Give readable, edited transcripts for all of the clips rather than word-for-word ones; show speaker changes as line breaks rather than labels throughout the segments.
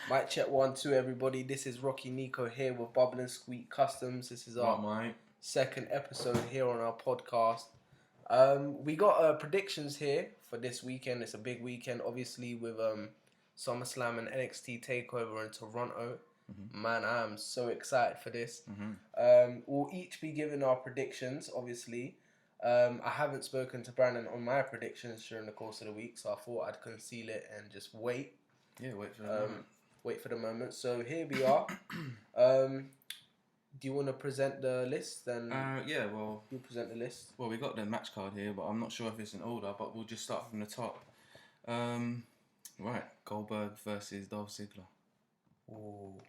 Mic check 1, 2, everybody. This is Rocky Nico here with Bubblensqueak Customs. This is our second episode here on our podcast. We got predictions here for this weekend. It's a big weekend, obviously, with Summerslam and NXT Takeover in Toronto. Mm-hmm. Man, I am so excited for this. Mm-hmm. We'll each be giving our predictions, obviously. I haven't spoken to Brandon on my predictions during the course of the week, so I thought I'd conceal it and just wait.
Yeah, wait for the moment.
Wait for the moment. So here we are. Do you want to present the list? Then
yeah, well,
you present the list.
Well, we got the match card here, but I'm not sure if it's in order. But we'll just start from the top. Right, Goldberg versus Dolph Ziggler.
Ooh.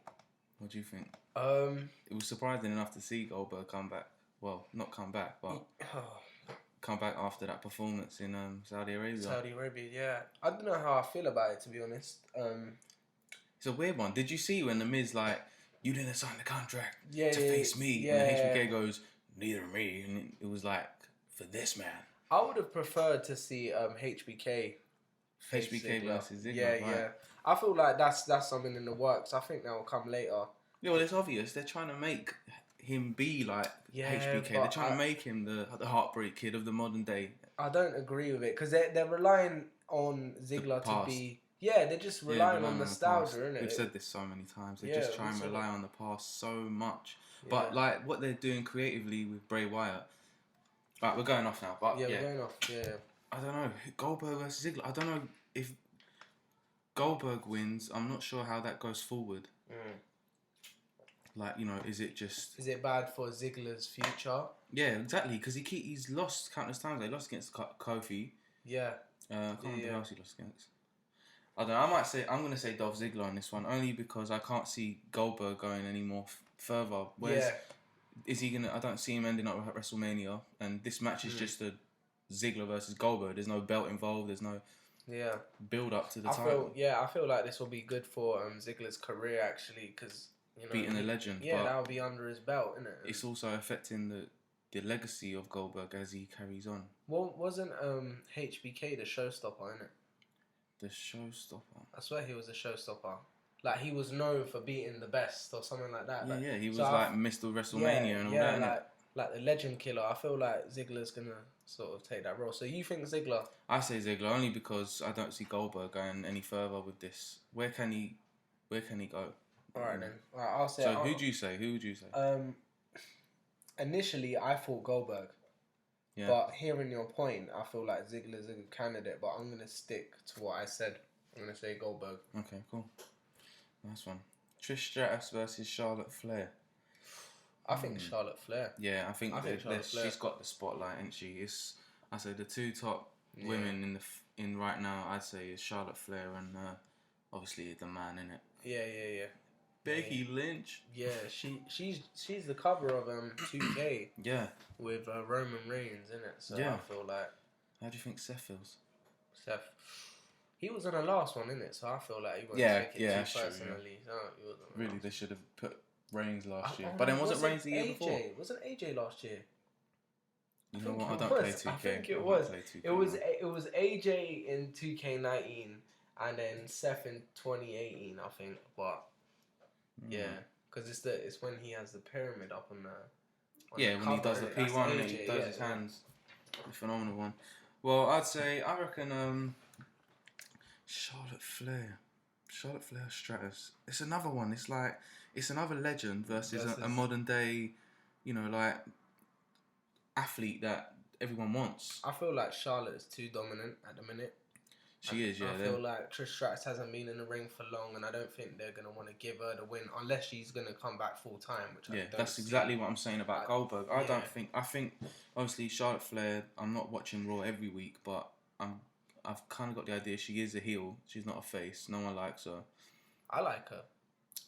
What do you think? It was surprising enough to see Goldberg come back. Well, not come back, but come back after that performance in Saudi Arabia.
Saudi Arabia, yeah. I don't know how I feel about it, to be honest.
It's a weird one. Did you see when the Miz you didn't sign the contract to face me? Yeah. And the HBK goes, neither me. And it was like, for this man.
I would have preferred to see HBK
versus Ziggler.
Yeah, right. Yeah. I feel like that's something in the works. I think that will come later.
Yeah, well, it's obvious. They're trying to make him be like HBK. They're trying to make him the heartbreak kid of the modern day.
I don't agree with it because they're relying on Ziggler to be... Yeah, they're just relying on nostalgia, innit?
We've said this so many times. They just try and rely on the past so much. Yeah. But like what they're doing creatively with Bray Wyatt. Right, we're going off now. But
we're going off. Yeah.
I don't know. Goldberg versus Ziggler. I don't know if Goldberg wins. I'm not sure how that goes forward. Like, is it
bad for Ziggler's future?
Yeah, exactly. Because he's lost countless times. They lost against Kofi.
Yeah.
I can't remember who else he lost against. I don't know. I'm going to say Dolph Ziggler on this one, only because I can't see Goldberg going any more further. Whereas, is he going to... I don't see him ending up at WrestleMania, and this match is just a Ziggler versus Goldberg. There's no belt involved. There's no build up to the title.
I feel like this will be good for Ziggler's career, actually, because...
beating a legend.
Yeah, that'll be under his belt, isn't it?
It's also affecting the legacy of Goldberg as he carries on.
Well, wasn't HBK the showstopper, innit?
The showstopper?
I swear he was a showstopper. Like, he was known for beating the best or something like that.
Yeah, he was Mr. WrestleMania and all that,
like the legend killer. I feel like Ziggler's going to sort of take that role. So you think Ziggler?
I say Ziggler only because I don't see Goldberg going any further with this. Where can he go?
Alright then. Alright, I'll say.
So who would you say?
Initially, I thought Goldberg. Yeah. But hearing your point, I feel like Ziggler's a good candidate. But I'm gonna stick to what I said. I'm gonna say Goldberg.
Okay, cool. Nice one. Trish Stratus versus Charlotte Flair.
I think Charlotte Flair.
Yeah, I think she's got the spotlight, ain't she? I say the two top women in right now. I'd say is Charlotte Flair and obviously the man in it.
Yeah.
Becky Lynch.
Yeah, she's the cover of 2K.
Yeah.
With Roman Reigns in it, so I feel like.
How do you think Seth feels?
Seth, he was in the last one, innit? So I feel like he wasn't taking it too personally. No, he wasn't.
Really, they should have put Reigns last year, but then wasn't Reigns the year before?
Wasn't AJ last year?
You know what? I don't play 2K.
I think it was. It was AJ in 2K19 and then Seth in 2018, I think, but. Yeah, because it's when he has the pyramid up on the.
When he does the P1 and he does his hands, a phenomenal one. Well, I reckon Charlotte Flair Stratus. It's another one. It's another legend versus a modern day, athlete that everyone wants.
I feel like Charlotte is too dominant at the minute.
She is, yeah.
I feel like Trish Stratus hasn't been in the ring for long, and I don't think they're going to want to give her the win unless she's going to come back full time.
That's exactly what I'm saying about Goldberg. I think obviously Charlotte Flair. I'm not watching Raw every week, but I've kind of got the idea she is a heel. She's not a face. No one likes her.
I like her.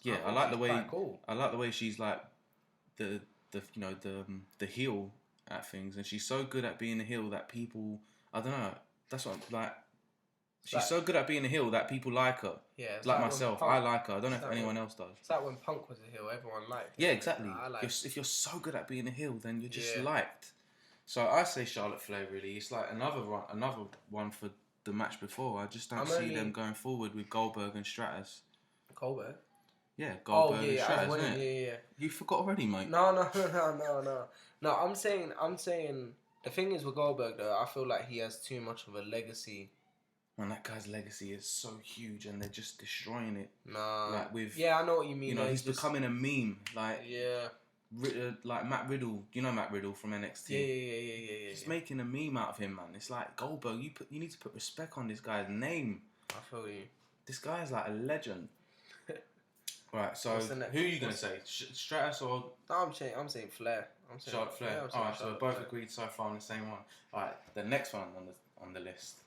Yeah, I like the way. Cool. I like the way she's like the heel at things, and she's so good at being a heel that people. I don't know. That's what I'm like. She's so good at being a heel that people like her. Yeah, like myself, I like her. I don't know if anyone else does.
It's like when Punk was a heel, everyone liked her.
Yeah, exactly. If you're so good at being a heel, then you're just liked. So I say Charlotte Flair. Really, it's like another one the match before. I just don't see them going forward with Goldberg and Stratus.
Goldberg?
Yeah, Goldberg and Stratus,
as winning, yeah.
You forgot already, mate.
No. No, I'm saying, the thing is with Goldberg, though, I feel like he has too much of a legacy.
Man, that guy's legacy is so huge, and they're just destroying it.
Nah.
Like with...
Yeah, I know what you mean.
You know, he's becoming a meme. Like...
Yeah.
Like Matt Riddle, you know Matt Riddle from NXT.
Yeah.
He's making a meme out of him, man. It's like Goldberg. You need to put respect on this guy's name.
I feel you.
This guy is like a legend. Right. So who are you gonna say? Stratus or?
No, I'm saying Flair.
Charlotte Flair. All right. So we're both agreed so far on the same one. All right. The next one on the list,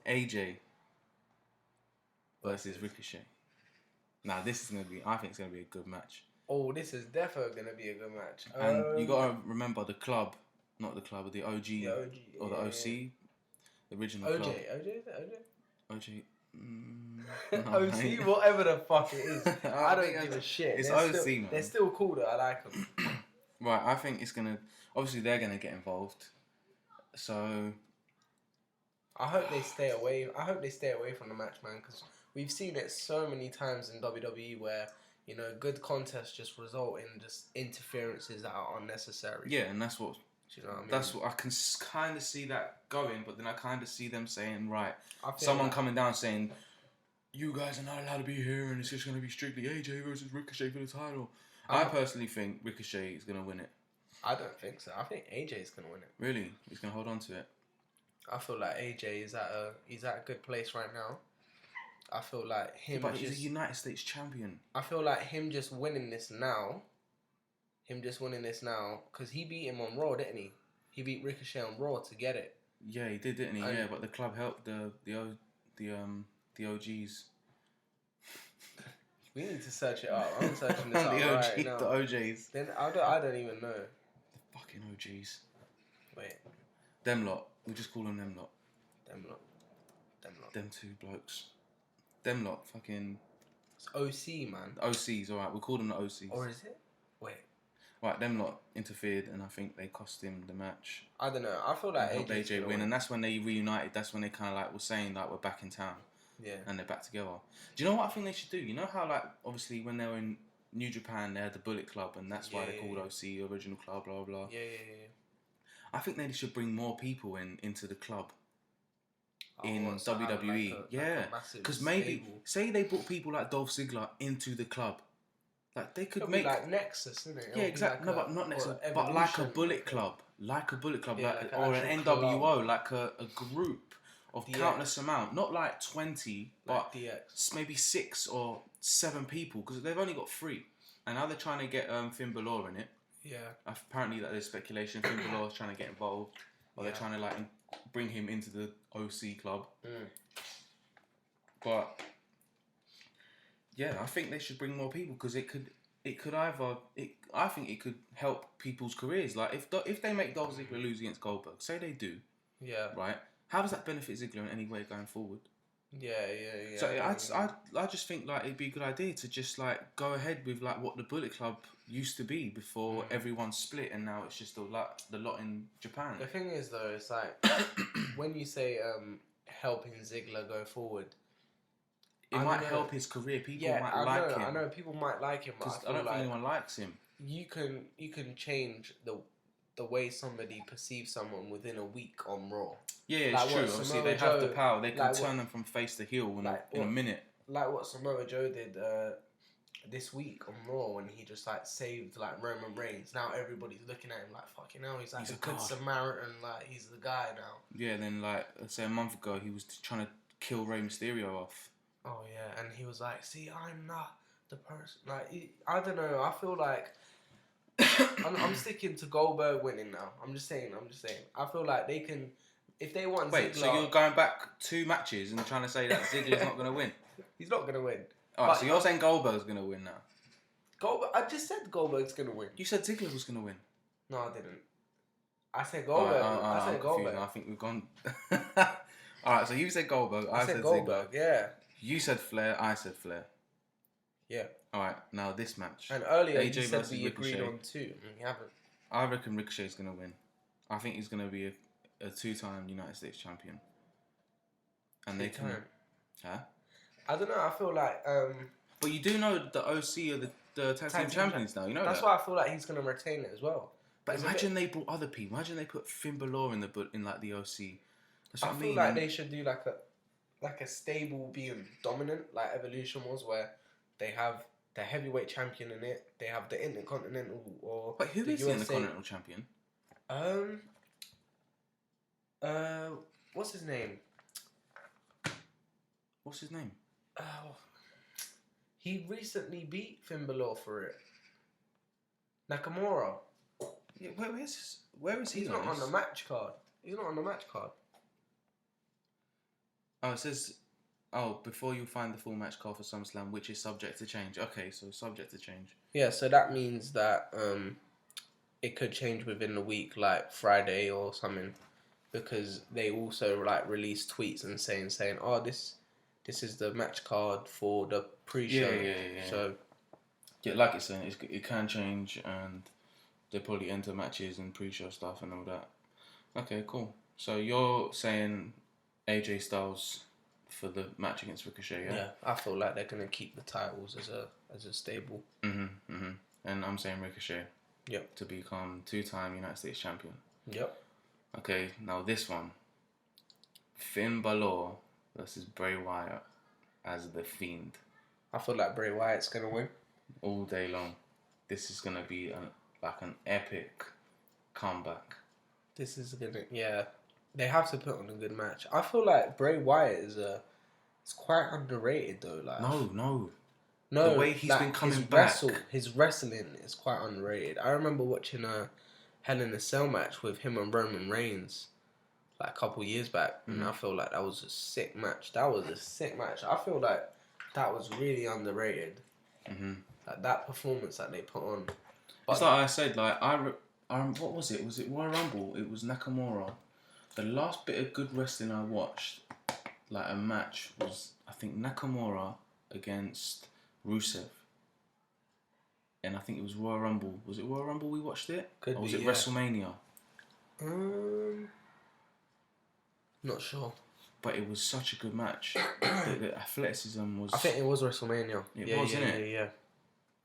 AJ versus Ricochet. Now this is gonna be. I think it's gonna be a good match.
Oh, this is definitely going to be a good match.
And you got to remember the club, not the club, the OG, or the OC, the original club. OJ?
OC, whatever the fuck it is. I don't give a shit.
It's OC, man.
They're still cool though, I like them.
Right, I think it's going to... Obviously, they're going to get involved. So...
I hope they stay away from the match, man, because we've seen it so many times in WWE where... You know, good contests just result in just interferences that are unnecessary.
Yeah, and that's what...
Do you know what I mean?
That's what I can kind of see that going, but then I kind of see them saying, right, someone coming down saying, you guys are not allowed to be here and it's just going to be strictly AJ versus Ricochet for the title. I personally think Ricochet is going to win it.
I don't think so. I think AJ is going to win it.
Really? He's going to hold on to it?
I feel like AJ is at a good place right now. I feel like him.
But he's a United States champion.
I feel like him just winning this now. Because he beat him on Raw, didn't he? He beat Ricochet on Raw to get it.
Yeah, he did, didn't he? Yeah, but the club helped the OGs.
We need to search it up. I'm searching this up right now.
The OJs.
Then I don't even know.
The fucking OGs.
Wait.
Them lot. We'll just call them them lot.
Them lot.
Them two blokes. Them lot, fucking...
It's OC, man.
OCs, alright, we'll call them the OCs.
Or is it? Wait.
Right, them lot interfered and I think they cost him the match.
I don't know. I feel like
AJ win. And that's when they reunited. That's when they kind of like were saying like we're back in town.
Yeah.
And they're back together. Do you know what I think they should do? You know how like obviously when they were in New Japan they had the Bullet Club and that's why they're called OC, original club, blah blah.
Yeah.
I think they should bring more people into the club. In WWE, because maybe say they brought people like Dolph Ziggler into the club, like they could make
like Nexus, isn't it?
Yeah, exactly. No, but not Nexus, but like a Bullet Club, like an NWO, like a group of countless amount, not like 20, but maybe 6 or 7 people, because they've only got 3, and now they're trying to get Finn Balor in it.
Yeah.
Apparently, that there's speculation Finn Balor is trying to get involved, or they're trying to like bring him into the OC club. But yeah, I think they should bring more people because I think it could help people's careers. Like if they make Dolph Ziggler lose against Goldberg, say they do, right? How does that benefit Ziggler in any way going forward?
Yeah.
So I just think like it'd be a good idea to just like go ahead with like what the Bullet Club used to be before everyone split, and now it's just the lot in Japan.
The thing is though, it's like when you say helping Ziggler go forward,
it might help his career. People might like him.
I know people might like him
because I don't think anyone likes him.
You can change the way somebody perceives someone within a week on Raw.
Yeah, it's like true. Obviously, they have the power. They can turn them from face to heel in a minute. Like
what Samoa Joe did this week on Raw when he just like saved like Roman Reigns. Now everybody's looking at him like fucking hell. He's like a good Samaritan. Like he's the guy now.
Yeah. Then like let's say a month ago he was trying to kill Rey Mysterio off.
Oh yeah, and he was like, "See, I'm not the person." Like I don't know. I feel like. I'm sticking to Goldberg winning now. I'm just saying. I feel like they can, if they want.
Wait,
Ziggler,
so you're going back 2 matches and trying to say that Ziggler's not going to win?
He's not going to win.
Alright, so you're saying Goldberg's going to win now?
I just said Goldberg's going to win.
You said Ziggler was going to win.
No, I didn't. I said Goldberg. I said Goldberg.
I think we've gone. Alright, so you said Goldberg. I said
Goldberg.
Ziggler.
Yeah.
You said Flair. I said Flair.
Yeah.
Alright, now this match.
And earlier
AJ
you said we
Ricochet.
agreed on 2, and we haven't.
I reckon Ricochet's going to win. I think he's going to be a 2-time United States champion. and they can. Huh?
I don't know. I feel like.
But you do know the OC are the tag team champions now. You know
that's
that.
why I feel like he's gonna retain it as well.
But imagine they brought other people. Imagine they put Finn Balor in like the OC. That's what I mean.
I feel like they should do like a stable being dominant, like Evolution was, where they have the heavyweight champion in it. They have the Intercontinental or.
But who is the Intercontinental champion?
What's his name?
What's his name?
He recently beat Finn Balor for it. Nakamura.
Yeah, where is he?
He's not on the match card. He's not on the match card.
Oh, it says, before you find the full match card for SummerSlam, which is subject to change. Okay, so subject to change.
Yeah, so that means that it could change within the week, like Friday or something, because they also like release tweets and saying, oh, this is the match card for the pre-show.
Yeah.
So,
yeah, like it's saying, it can change, and they probably enter matches and pre-show stuff and all that. Okay, cool. So you're saying AJ Styles for the match against Ricochet, yeah?
Yeah, I feel like they're gonna keep the titles as a stable.
And I'm saying Ricochet.
Yep.
To become 2-time United States champion.
Yep.
Okay, now this one. Finn Balor versus Bray Wyatt as the Fiend.
I feel like Bray Wyatt's gonna win
all day long. This is gonna be an epic comeback.
This is gonna They have to put on a good match. I feel like Bray Wyatt is quite underrated though. Like
no. The way he's been coming back.
His wrestling is quite underrated. I remember watching a Hell in a Cell match with him and Roman Reigns like a couple years back, and I feel like that was a sick match. I feel like that was really underrated. Like that performance that they put on. But
it's like I said, like what was it? Was it Royal Rumble? It was Nakamura. The last bit of good wrestling I watched, like a match, was I think Nakamura against Rusev. And I think it was Royal Rumble. Was it Royal Rumble we watched it? Or was it WrestleMania?
Not sure.
But it was such a good match. the athleticism was...
I think it was WrestleMania.
It was, innit?
Yeah.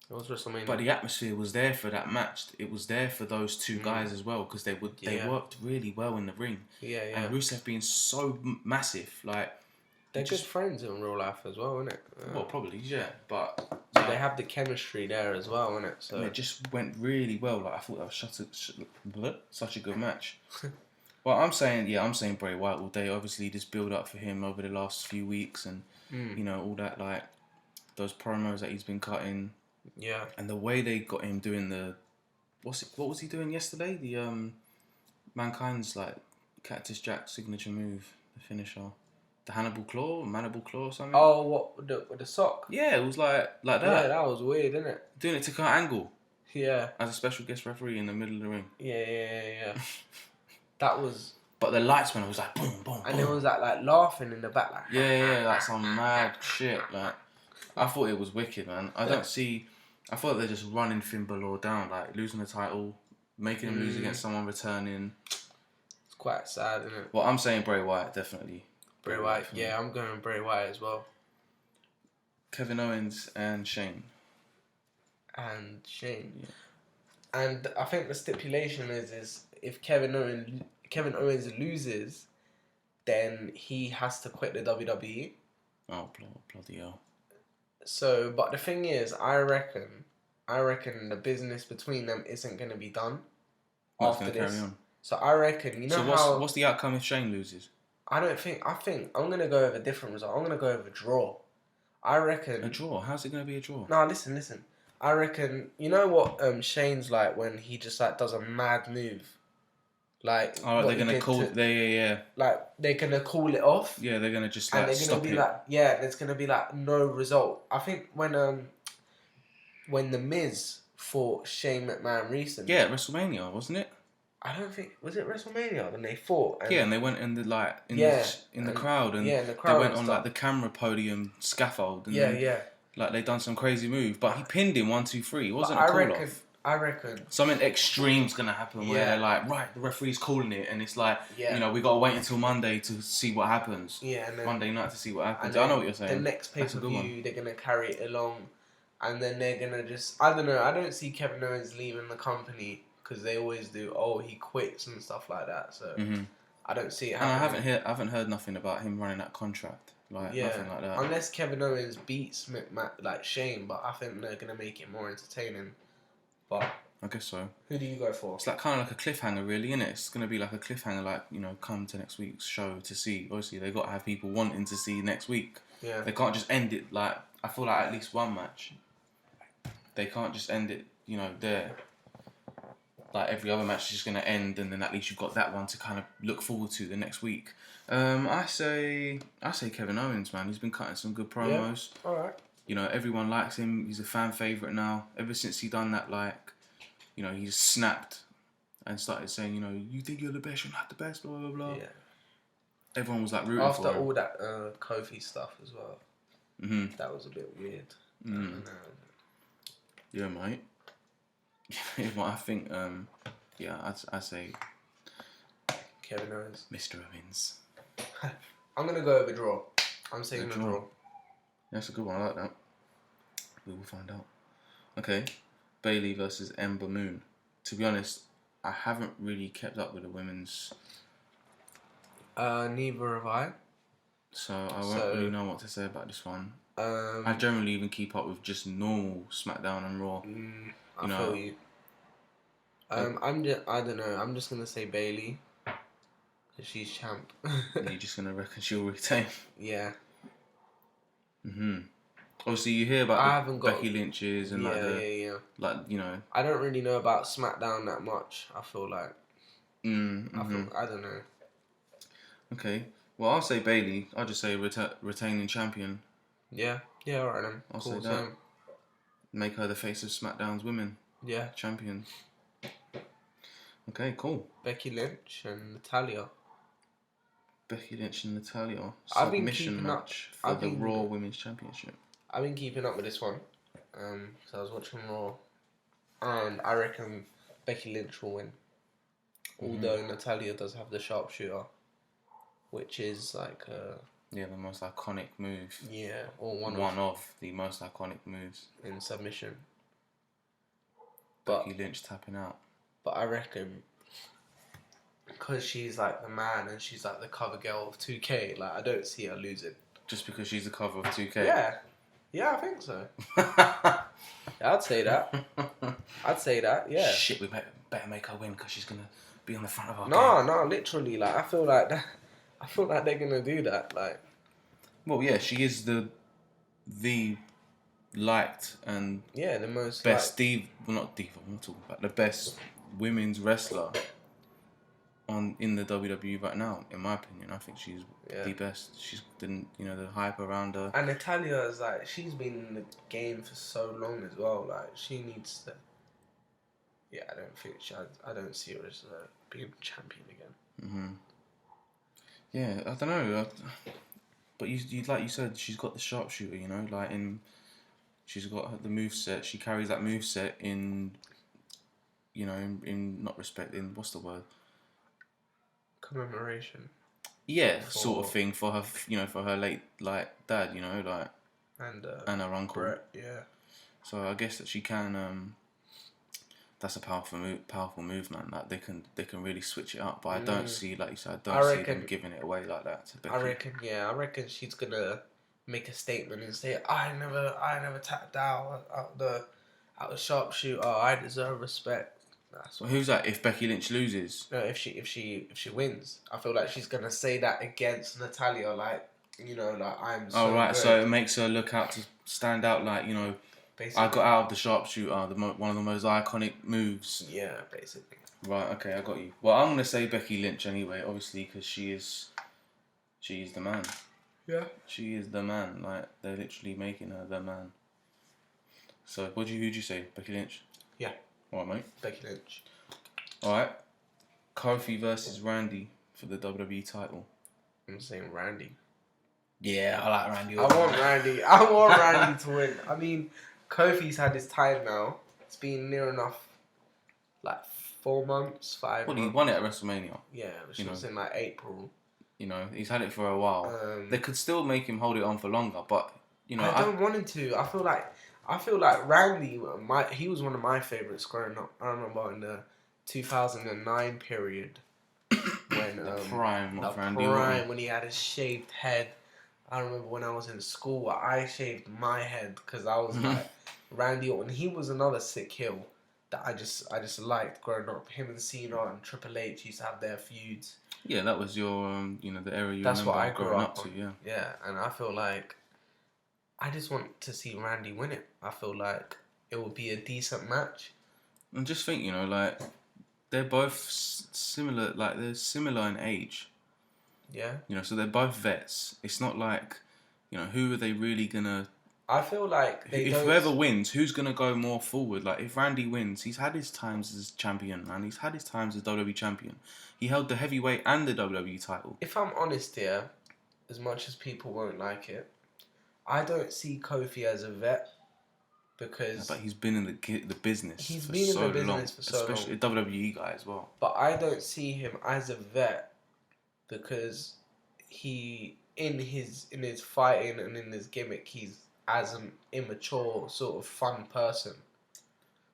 It was WrestleMania.
But the atmosphere was there for that match. It was there for those two guys as well, because they worked really well in the ring.
Yeah.
And Rusev being so massive, like...
They're good friends in real life as well, innit?
Well, probably, yeah. But
so they have the chemistry there as well, innit? So
and it just went really well. Like I thought that was such a good match. Well, I'm saying Bray Wyatt all day. Obviously, this build up for him over the last few weeks, and you know all that, like those promos that he's been cutting.
Yeah. And
the way they got him doing what was he doing yesterday? The Mankind's like Cactus Jack signature move, the finisher. The Mandible Claw or something?
Oh, what, with the sock?
Yeah, it was like that.
Yeah, that was weird, isn't it?
Doing it to Kurt Angle.
Yeah.
As a special guest referee in the middle of the ring.
Yeah. That was...
But the lights went, it was like boom, boom,
and there was that like laughing in the back, like...
Yeah, like some mad shit. Like, I thought it was wicked, man. I thought they're just running Finn Balor down, like losing the title, making him lose against someone returning.
It's quite sad, isn't it?
Well, I'm saying Bray Wyatt, definitely.
Bray Wyatt, yeah, I'm going Bray Wyatt as well.
Kevin Owens and Shane.
Yeah. And I think the stipulation is if Kevin Owens loses, then he has to quit the WWE.
Oh, bloody hell.
So, but the thing is, I reckon the business between them isn't going to be done after this. Carry on. So I reckon,
what's the outcome if Shane loses?
I think I'm going to go with a different result. I'm going to go with a draw. I reckon...
A draw? How's it going to be a draw?
No, listen. I reckon... You know what Shane's like when he just like does a mad move? Like...
Oh, they're going to call... Yeah.
Like, they're going to call it off.
Yeah, they're going to just
like, stop it. Like, yeah, there's going to be like no result. I think when The Miz fought Shane McMahon recently...
Yeah, WrestleMania, wasn't it?
I don't think... Was it WrestleMania when they fought?
And they went in the crowd. And
in the crowd.
They went on like the camera podium scaffold. And
yeah.
Like they done some crazy move. But he pinned him 1, 2, 3. It wasn't a call-off.
I reckon
something extreme's gonna happen where they're like, right, the referee's calling it, and it's like, you know, we gotta wait until Monday to see what happens.
Yeah, and then,
Monday night to see what happens. I know what you're saying.
The next pay-per-view, they're gonna carry it along, and then they're gonna just, I don't know. I don't see Kevin Owens leaving the company because they always do. Oh, he quits and stuff like that. So I don't see it happening.
And I haven't heard nothing about him running that contract. Like nothing like that.
Unless Kevin Owens beats like Shane, but I think they're gonna make it more entertaining. But
I guess so.
Who do you go for?
It's like kind of like a cliffhanger, really, isn't it? It's gonna be like a cliffhanger, like, you know, come to next week's show to see. Obviously, they got to have people wanting to see next week.
Yeah.
They can't just end it like, I feel like at least one match. They can't just end it, you know, there. Like every other match is just gonna end, and then at least you've got that one to kind of look forward to the next week. I say Kevin Owens, man. He's been cutting some good promos.
Yeah. All right.
You know, everyone likes him. He's a fan favorite now. Ever since he done that, like, you know, he's snapped and started saying, you know, you think you're the best, you're not the best, blah blah blah. Yeah. Everyone was like rooting for him.
After all that Kofi stuff as well. That was a bit weird.
Yeah, mate. Well, I think, I'd say
Kevin Owens.
Mr. Owens.
I'm going to go over draw. I'm saying a draw.
That's a good one. I like that. We will find out. Okay. Bayley versus Ember Moon. To be honest, I haven't really kept up with the women's.
Neither have I.
So I won't really know what to say about this one. I generally even keep up with just normal SmackDown and Raw.
I feel you. I don't know. I'm just gonna say Bayley, because she's champ.
You're just gonna reckon she'll retain?
Yeah.
Obviously, you hear about Becky Lynch's and like like, you know.
I don't really know about SmackDown that much. I feel like. I don't know.
Okay. Well, I'll say Bayley. I'll just say retaining champion.
Yeah. Yeah. All right then.
I'll say that. Make her the face of SmackDown's women.
Yeah.
Champion. Okay, cool.
Becky Lynch and Natalya.
Becky Lynch and Natalya. Submission match for the Raw Women's Championship.
I've been keeping up with this one. So I was watching Raw. And I reckon Becky Lynch will win. Although Natalya does have the sharpshooter. Which is like
the most iconic move.
Yeah, or one
of the most iconic moves
in submission.
Becky Lynch tapping out.
But I reckon because she's like the man and she's like the cover girl of 2K, like I don't see her losing.
Just because she's the cover of 2K?
Yeah, I think so. I'd say that. Yeah.
Shit, we better make her win because she's gonna be on the front of our game.
No, literally, like I feel like they're gonna do that, like.
Well, yeah, she is the liked and
the most
best diva. Well, not diva. I'm not talking about the best women's wrestler in the WWE right now. In my opinion, I think she's the best. She's the hype around her.
And Natalya is like she's been in the game for so long as well. Like she needs to. Yeah, I don't see her as being champion again.
Yeah, I don't know. But you like you said, she's got the sharpshooter, you know, like she's got the moveset. She carries that moveset in, you know, in not respect, in what's the word?
Commemoration.
Yeah, sort of thing for her, you know, for her late like dad, you know, like and her uncle.
Brett, yeah.
So I guess that she can. That's a powerful move, man. Like they can really switch it up, but I don't see, like you said, I don't see them giving it away like that to Becky.
I reckon she's gonna make a statement and say, I never tapped out the sharpshooter. I deserve respect.
Who's that? If Becky Lynch loses?
No, if she wins, I feel like she's gonna say that against Natalya, like, you know, like I'm. So
right.
good.
So it makes her look out to stand out, like, you know. Basically. I got out of the sharpshooter, one of the most iconic moves.
Yeah, basically.
Right, okay, I got you. Well, I'm gonna say Becky Lynch anyway, obviously, because she's the man.
Yeah.
She is the man. Like they're literally making her the man. So, who'd you say? Becky Lynch.
Yeah.
All right, mate.
Becky Lynch.
All right. Kofi versus Randy for the WWE title.
I'm saying Randy.
Yeah, I like Randy.
I want Randy to win. I mean, Kofi's had his time now. It's been near enough like 4 months, 5
Well,
months.
he won it at WrestleMania.
Yeah, which was in like April.
You know, he's had it for a while. They could still make him hold it on for longer, but you know,
I don't want him to. I feel like Randy. He was one of my favorites growing up. I remember in the 2009 period when
the prime of Randy
Orton, when he had his shaved head. I remember when I was in school, I shaved my head because I was like Randy Orton. He was another sick heel that I just liked growing up. Him and Cena and Triple H used to have their feuds.
Yeah, that was your the era you
That's
remember
what I grew
growing
up
to.
on.
Yeah.
Yeah, and I feel like I just want to see Randy win it. I feel like it would be a decent match.
And just think, like they're both similar. Like they're similar in age.
Yeah.
So they're both vets. It's not like, who are they really gonna?
I feel like
whoever wins, who's gonna go more forward? Like if Randy wins, he's had his times as champion, man. He's had his times as WWE champion. He held the heavyweight and the WWE title.
If I'm honest here, as much as people won't like it, I don't see Kofi as a vet because...
but he's been in the business
he's
for
been
so
in the
long.
business for so long.
Especially a WWE guy as well.
But I don't see him as a vet because he, in his fighting and in his gimmick, he's as an immature, sort of fun person.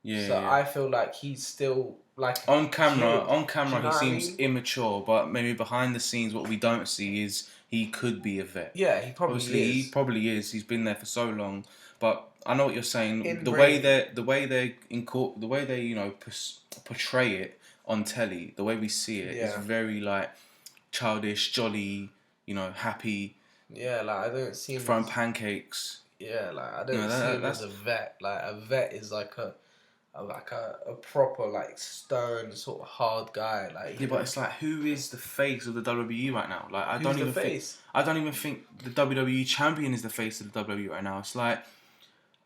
Yeah.
So I feel like he's still like
on camera.
kid.
On camera, he seems
I mean?
immature, but maybe behind the scenes, what we don't see is he could be a vet.
Yeah, he probably
Obviously,
is.
he probably is. He's been there for so long. But I know what you're saying. The
ring.
way they portray it on telly, the way we see it is very like childish, jolly, happy.
Yeah, like I don't see him
throwing pancakes.
Yeah, like I don't see him as a vet. Like a vet is like a proper like stern sort of hard guy. Like
but it's like, who is the face of the WWE right now? Like I don't even think the WWE champion is the face of the WWE right now. It's like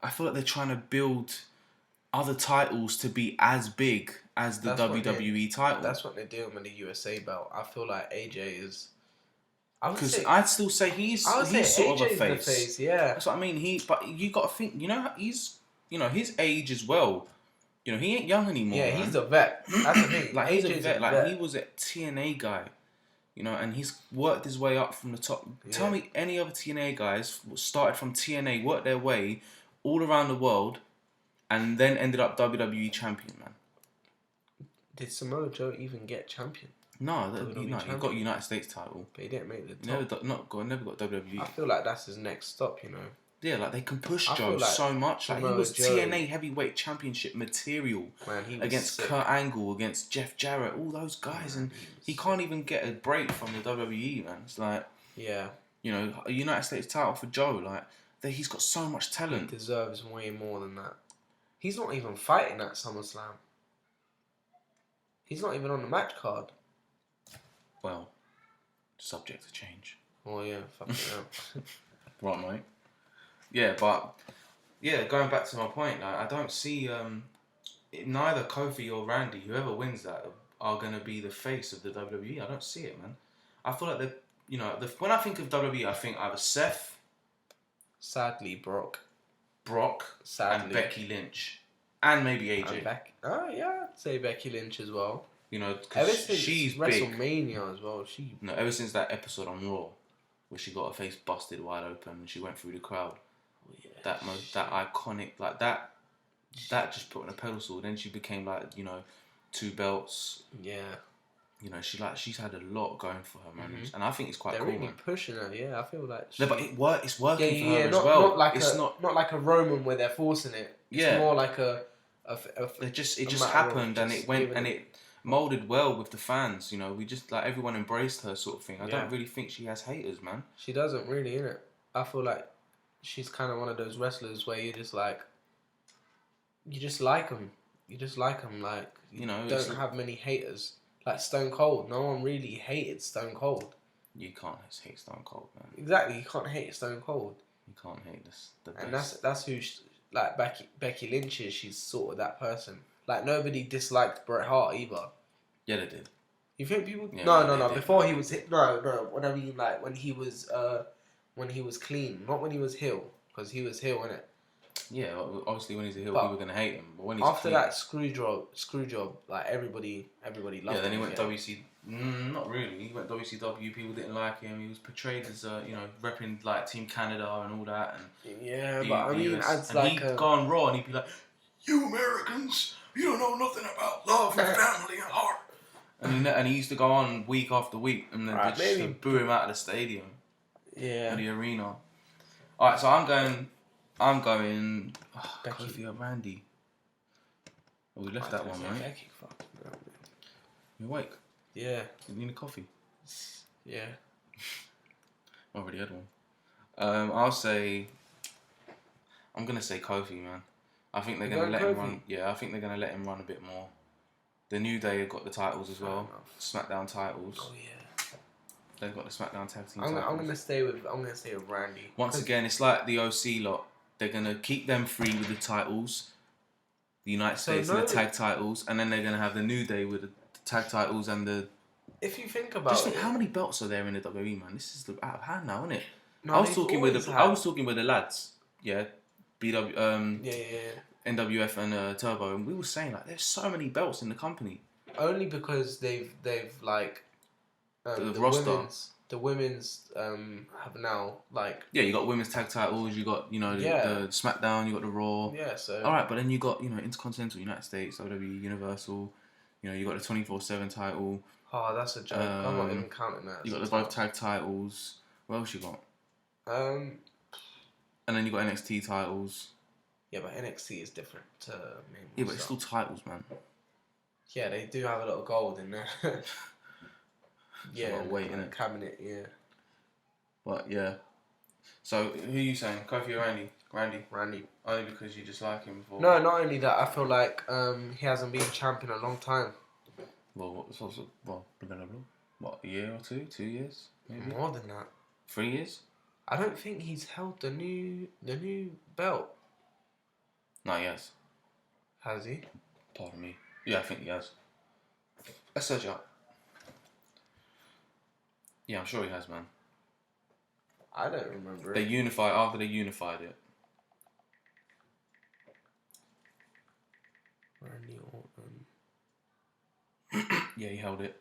I feel like they're trying to build other titles to be as big as the WWE title.
That's what they're doing with the USA belt. I feel like AJ is.
Because I'd still say he's sort of a face.
The face. Yeah,
that's what I mean. But you got to think, he's his age as well. He ain't young anymore.
Yeah, he's a vet. That's the thing.
Like he's a vet. Like he was a TNA guy, and he's worked his way up from the top. Yeah. Tell me any other TNA guys started from TNA, worked their way all around the world, and then ended up WWE champion, man.
Did Samoa Joe even get champion?
No, he got United States title.
But he didn't make the top.
Never got WWE.
I feel like that's his next stop,
Yeah, like they can push Joe so much. Like he was TNA heavyweight championship material against Kurt Angle, against Jeff Jarrett, all those guys, and he can't even get a break from the WWE, man. It's like, a United States title for Joe. Like he's got so much talent.
He deserves way more than that. He's not even fighting at SummerSlam. He's not even on the match card.
Well, subject to change.
Oh yeah, fucking hell.
Right, mate. Yeah, but going back to my point, like, I don't see neither Kofi or Randy, whoever wins that, are gonna be the face of the WWE. I don't see it, man. I feel like when I think of WWE, I think either Seth,
sadly Brock,
and Becky Lynch, and maybe AJ.
I'd say Becky Lynch as well.
Because she's
WrestleMania
big.
as well.
Ever since that episode on Raw, where she got her face busted wide open and she went through the crowd. Oh, yeah. That iconic, like that just put on a pedestal. Then she became like 2 belts.
Yeah.
She's had a lot going for her, man, and I think it's quite
They're
cool.
really
man.
pushing her. Yeah, I feel like.
No, but it's working for her as well.
Not like a Roman where they're forcing it. It's more like it
just happened and it went and it molded well with the fans. We just like everyone embraced her sort of thing. I don't really think she has haters, man.
She doesn't really, innit? I feel like she's kind of one of those wrestlers where you just like them. Like don't have many haters. Like Stone Cold, no one really hated Stone Cold.
You can't hate Stone Cold, man.
Exactly, you can't hate Stone Cold.
You can't hate this.
And that's who, like Becky Lynch is. She's sort of that person. Like nobody disliked Bret Hart either.
Yeah, they did.
You think people?
Yeah,
no. Before he was hit, no. What I mean, like when he was clean, not when he was heel, because he was heel, innit?
Yeah, obviously when he's a heel, people are gonna hate him. But when he's
after that screw job, like everybody loved him.
Yeah, then he went WC. Not really. He went WCW. People didn't like him. He was portrayed as repping like Team Canada and all that. And he'd go on Raw and he'd be like, "You Americans, you don't know nothing about love and family and heart." And he used to go on week after week, and then they just boo him out of the stadium.
Yeah.
Or the arena. All right, so I'm going. Kofi or Randy. Oh, we left that one, right?
Becky, fuck.
You awake?
Yeah.
You need a coffee?
Yeah.
I already had one. I'm gonna say Kofi, man. I think they're gonna let him run. Yeah, I think they're gonna let him run a bit more. The New Day have got the titles as well. SmackDown titles.
Oh yeah.
They've got the SmackDown tag team titles.
I'm gonna stay with Randy.
Once again, it's like the OC lot. They're gonna keep them free with the titles, the United States and the tag titles, and then they're gonna have the New Day with the tag titles and the.
If you think about
just think how many belts are there in the WWE, man? This is out of hand now, isn't it?
No,
I was talking with the lads, yeah, NWF and Turbo, and we were saying like there's so many belts in the company.
Only because they've like
the roster.
The women's have now like
you got women's tag titles, you got the SmackDown, you got the Raw.
Yeah, so
alright, but then you got Intercontinental, United States, WWE, Universal. You got the 24/7 title.
Oh, that's a joke. I'm not even counting that.
You got the both tag titles. What else you got? And then you got NXT titles.
Yeah, but NXT is different to main.
Yeah, but it's still titles, man.
Yeah, they do have a lot of gold in there. Yeah,
a lot of weight in it.
Cabinet, yeah.
But yeah. So who are you saying? Kofi or Randy?
Randy.
Only because you just like him before.
No, not only that. I feel like he hasn't been champ in a long time.
Well, what, a year or two? 2 years? Maybe?
More than that.
3 years?
I don't think he's held the new belt.
No, he has.
Has he?
Pardon me. Yeah, I think he has. Let's search it up. Yeah, I'm sure he has, man.
I don't remember
it. After they unified it.
Randy Orton.
Yeah, he held it.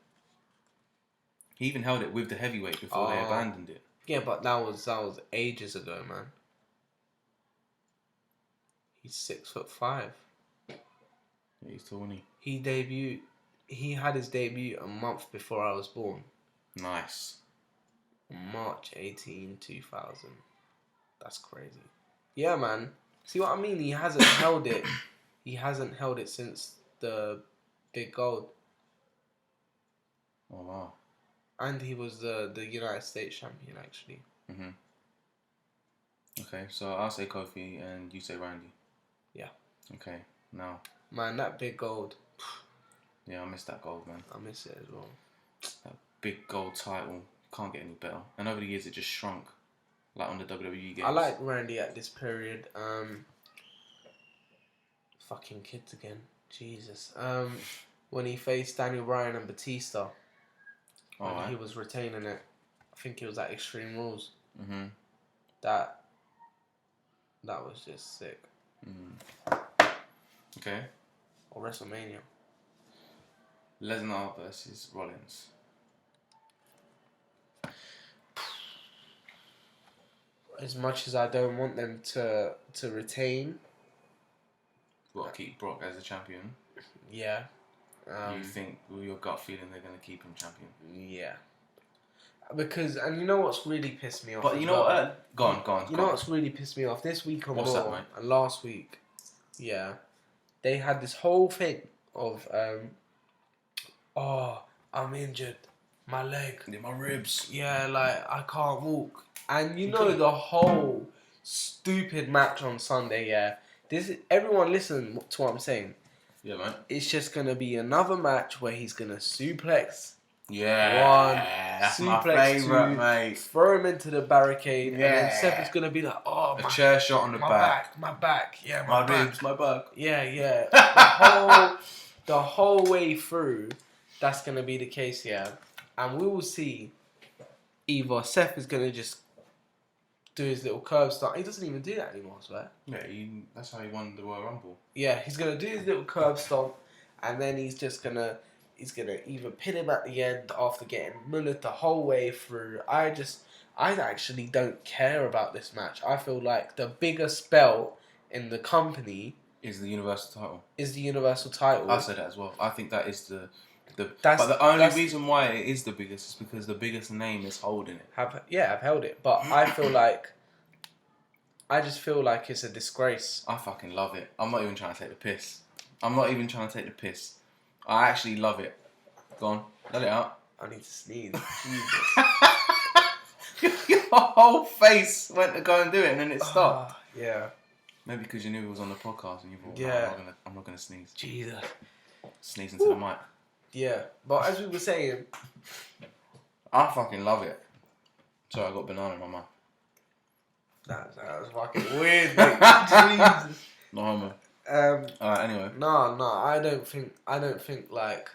He even held it with the heavyweight before they abandoned it.
Yeah, but that was ages ago, man. He's 6'5".
Yeah, he's tall, isn't
he? He had his debut a month before I was born.
Nice.
March 18, 2000. That's crazy. Yeah, man. See what I mean? He hasn't held it. He hasn't held it since the Big Gold.
Oh, wow.
And he was the United States champion, actually.
Mm-hmm. Okay, so I'll say Kofi and you say Randy.
Yeah.
Okay, now.
Man, that Big Gold.
Yeah, I miss that gold, man.
I miss it as well.
That big gold title. Can't get any better. And over the years, it just shrunk. Like on the WWE games.
I like Randy at this period. Fucking kids again. Jesus. When he faced Daniel Bryan and Batista. And he was retaining it. I think it was at Extreme Rules.
Mm-hmm.
That was just sick.
Mm. Okay.
Or WrestleMania.
Lesnar versus Rollins.
As much as I don't want them to retain.
What, keep Brock as a champion?
Yeah.
You think, with your gut feeling, they're going to keep him champion?
Yeah. Because, and you know what's really pissed me off?
But you know what? Go on.
You know what's really pissed me off? This week on Raw and last week, yeah, they had this whole thing of, I'm injured. My leg.
Yeah, my ribs.
Yeah, like, I can't walk. And you know the whole stupid match on Sunday, yeah. Everyone listen to what I'm saying.
Yeah, man.
It's just going to be another match where he's going to suplex.
Yeah. That's
suplex
my favourite, mate.
Throw him into the barricade. Yeah. And then Seth is going to be like,
a chair shot on the back.
My back. Yeah,
my ribs, my back.
Yeah. the whole way through, that's going to be the case, yeah. And we will see either Seth is going to just do his little curb stomp. He doesn't even do that anymore, I swear.
Yeah, that's how he won the Royal Rumble.
Yeah, he's gonna do his little curb stomp, and then he's gonna either pin him at the end after getting mullered the whole way through. I actually don't care about this match. I feel like the biggest belt in the company
is the Universal title. I said that as well. I think that is but the only reason why it is the biggest is because the biggest name is holding it.
I've held it, but I just feel like it's a disgrace.
I fucking love it. I'm not even trying to take the piss. I actually love it. Go on, let it out.
I need to sneeze. Jesus.
Your whole face went to go and do it, and then it stopped.
Yeah.
Maybe because you knew it was on the podcast, and you thought,
yeah,
no, I'm not gonna sneeze.
Jesus.
Sneeze into the mic.
Yeah, but as we were saying,
I fucking love it. Sorry, I got banana in my mouth.
That was fucking weird, mate. Jesus.
No homo. Alright, anyway.
No, I don't think like...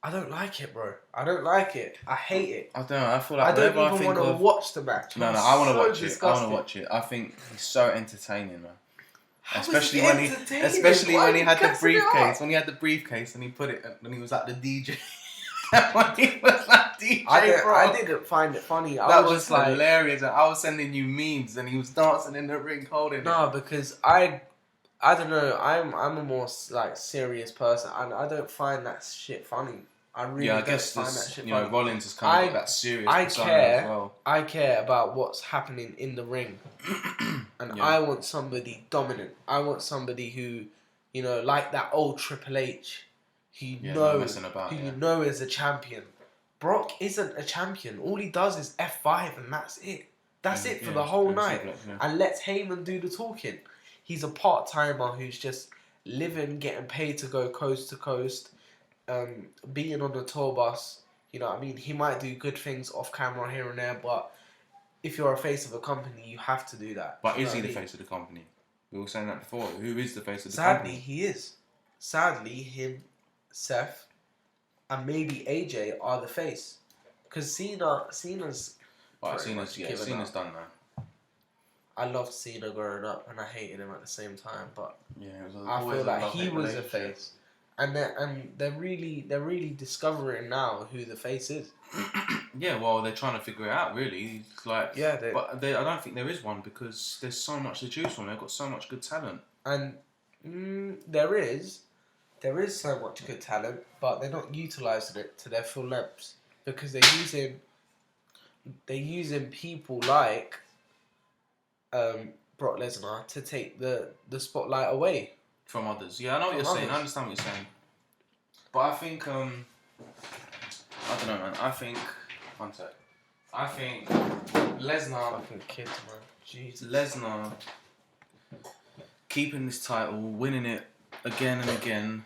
I don't like it, bro. I don't like it. I hate it.
I don't know, I feel like
I don't even want to watch the match.
No, I want to watch it. I want to watch it. I think he's so entertaining, man. Especially when he had the briefcase. When he had the briefcase and he put it when he was like the DJ. When he was like DJ,
I didn't find it funny.
That was like hilarious. I was sending you memes and he was dancing in the ring holding it.
No, because I don't know. I'm a more like serious person and I don't find that shit funny. I really don't find that shit funny.
Rollins is kind of that serious persona as well.
I care about what's happening in the ring. And I want somebody dominant. I want somebody who, like that old Triple H, who you know is a champion. Brock isn't a champion. All he does is F5 and that's it. That's it for the whole night. And lets Heyman do the talking. He's a part-timer who's just living, getting paid to go coast to coast, being on the tour bus. You know what I mean? He might do good things off camera here and there, but if you're a face of a company, you have to do that.
But is he the face of the company? We were saying that before. Who is the face of the company?
Sadly, he is. Sadly, him, Seth, and maybe AJ are the face. Because Cena's...
Cena's done now.
I loved Cena growing up and I hated him at the same time, but
I
feel like he was a face. And they're really discovering now who the face is.
Yeah, well, they're trying to figure it out, really. It's like, but I don't think there is one because there's so much to choose from. They've got so much good talent.
And there is so much good talent, but they're not utilising it to their full lengths because they're using people like Brock Lesnar to take the spotlight away
from others. Yeah, I know what you're saying. I understand what you're saying. But I think I don't know, man. I think Lesnar.
Fucking kids, man. Jesus.
Lesnar keeping this title, winning it again and again.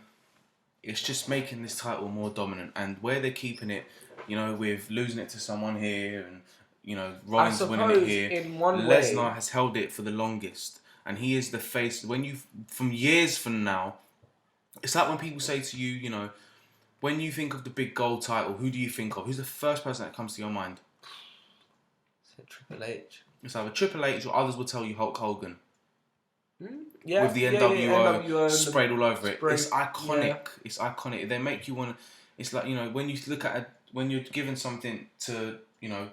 It's just making this title more dominant, and where they're keeping it, with losing it to someone here and. Rollins winning it here.
In one
Lesnar has held it for the longest, and he is the face. From years from now, it's like when people say to you, when you think of the big gold title, who do you think of? Who's the first person that comes to your mind?
Is it Triple H?
It's either Triple H or others will tell you Hulk Hogan.
Yeah,
with the NWO sprayed all over it. It's iconic.
Yeah.
It's iconic. They make you want to. It's like when you look at when you're given something to.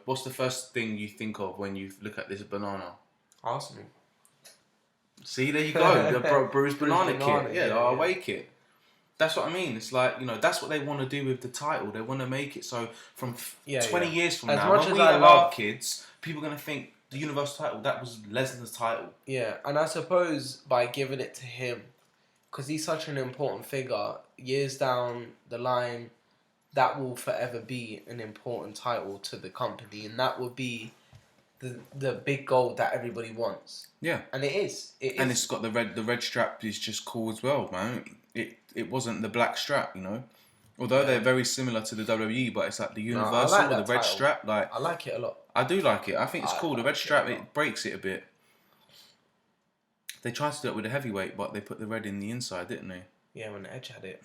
What's the first thing you think of when you look at this banana?
Arsenal.
See, there you go. The Bruce Banana kit. Yeah, the away kit. That's what I mean. It's like, that's what they want to do with the title. They want to make it so from 20 years from now, when we have our kids, people are going to think the Universal title, that was Lesnar's title.
Yeah, and I suppose by giving it to him, because he's such an important figure, years down the line, that will forever be an important title to the company, and that will be the big gold that everybody wants.
Yeah,
and it is.
And it's got the red strap is just cool as well, man. It wasn't the black strap, Although they're very similar to the WWE, but it's like the Universal or the red strap. Like
I like it a lot.
I do like it. I think it's cool. The red strap it breaks it a bit. They tried to do it with the heavyweight, but they put the red in the inside, didn't they?
Yeah, when Edge had it.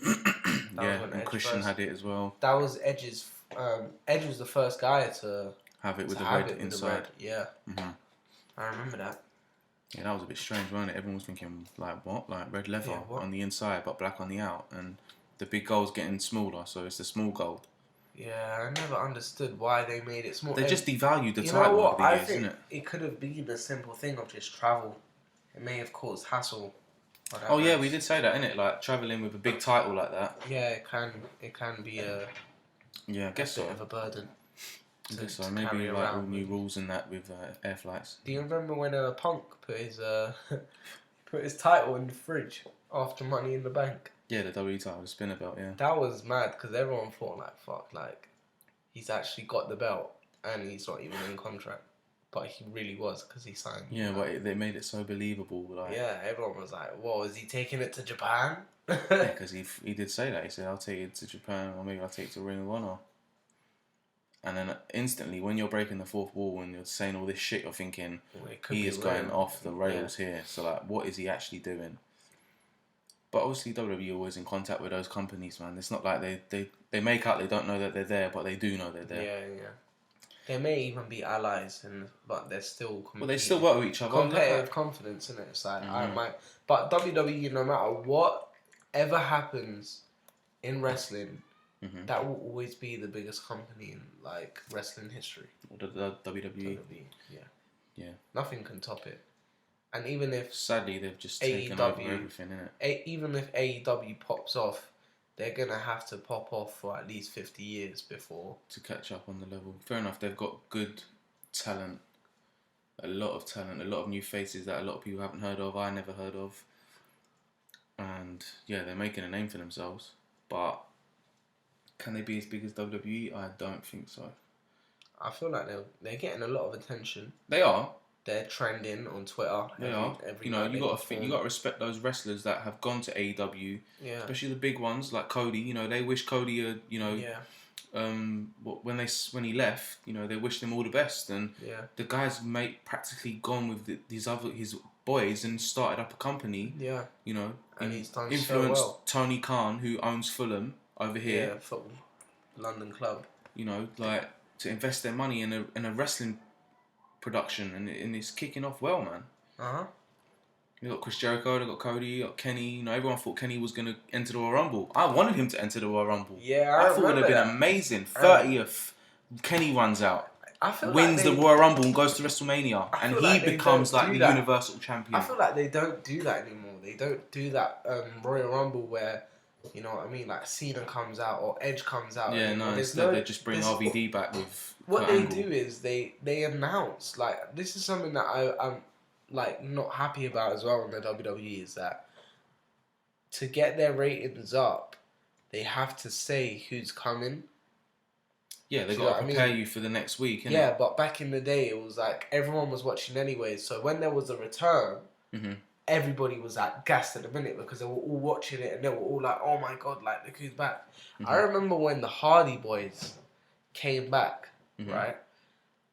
And Christian had it as well.
That was Edge's. Edge was the first guy to
have it with the red inside.
Yeah. I remember that.
Yeah, that was a bit strange, wasn't it? Everyone was thinking, like, what? Like, red leather on the inside, but black on the out. And the big gold's getting smaller, so it's the small gold.
Yeah, I never understood why they made it small.
They just devalued the title over the years, isn't it?
It could have been a simple thing of just travel. It may have caused hassle.
Oh, yeah, we did say that, innit? Like, travelling with a big title like that.
Yeah, it can be a
bit
of a burden.
I guess so. Maybe like all new rules and that with air flights.
Do you remember when Punk put his title in the fridge after Money in the Bank?
Yeah, the WWE title, the spinner belt, yeah.
That was mad because everyone thought like, fuck, like he's actually got the belt and he's not even in contract, but he really was because he signed.
Yeah, but they made it so believable. Like,
yeah, everyone was like, "Whoa, is he taking it to Japan?"
Yeah, because he did say that. He said, "I'll take it to Japan, or maybe I'll take it to Ring of Honor." And then instantly, when you're breaking the fourth wall and you're saying all this shit, you're thinking he is going off the rails here. So like, what is he actually doing? But obviously, WWE always in contact with those companies, man. It's not like they make out they don't know that they're there, but they do know they're there.
Yeah. They may even be allies, but they're still competing.
Well, they still work with each other.
Competitive confidence, innit? It's like, But WWE, no matter whatever happens in wrestling, that will always be the biggest company in like wrestling history.
The WWE. Yeah.
Nothing can top it. And even if
sadly they've just taken over everything, innit?
Even if AEW pops off, they're gonna have to pop off for at least 50 years before
to catch up on the level. Fair enough, they've got good talent, a lot of new faces that a lot of people haven't heard of. I never heard of, and yeah, they're making a name for themselves. But can they be as big as WWE? I don't think so.
I feel like they're getting a lot of attention.
They are.
They're trending on Twitter.
They are. You got to respect those wrestlers that have gone to AEW. Yeah. Especially the big ones like Cody. They wish Cody when he left, they wished him all the best. And the guy's practically gone with his boys and started up a company. Yeah.
And he's done
influenced
so well.
Tony Khan, who owns Fulham over here.
Yeah, Fulham, London club.
To invest their money in a wrestling production, and it's kicking off well, man. You got Chris Jericho, they got Cody, you got Kenny. Everyone thought Kenny was gonna enter the Royal Rumble. I wanted him to enter the Royal Rumble.
Yeah,
I thought it would have been amazing. 30th, Kenny runs out, wins the Royal Rumble and goes to WrestleMania, and he becomes like the Universal Champion.
I feel like they don't do that anymore. They don't do that Royal Rumble where, you know what I mean, like Cena comes out or Edge comes out.
Yeah, no, instead they just bring RVD back with.
What they do is they announce, like, this is something that I'm like not happy about as well in the WWE, is that to get their ratings up, they have to say who's coming.
Yeah, they got to prepare you for the next week. Innit?
Yeah, but back in the day, it was like everyone was watching anyway. So when there was a return, everybody was like gassed at the minute because they were all watching it and they were all like, "Oh my god, like look who's back!" I remember when the Hardy Boys came back, right?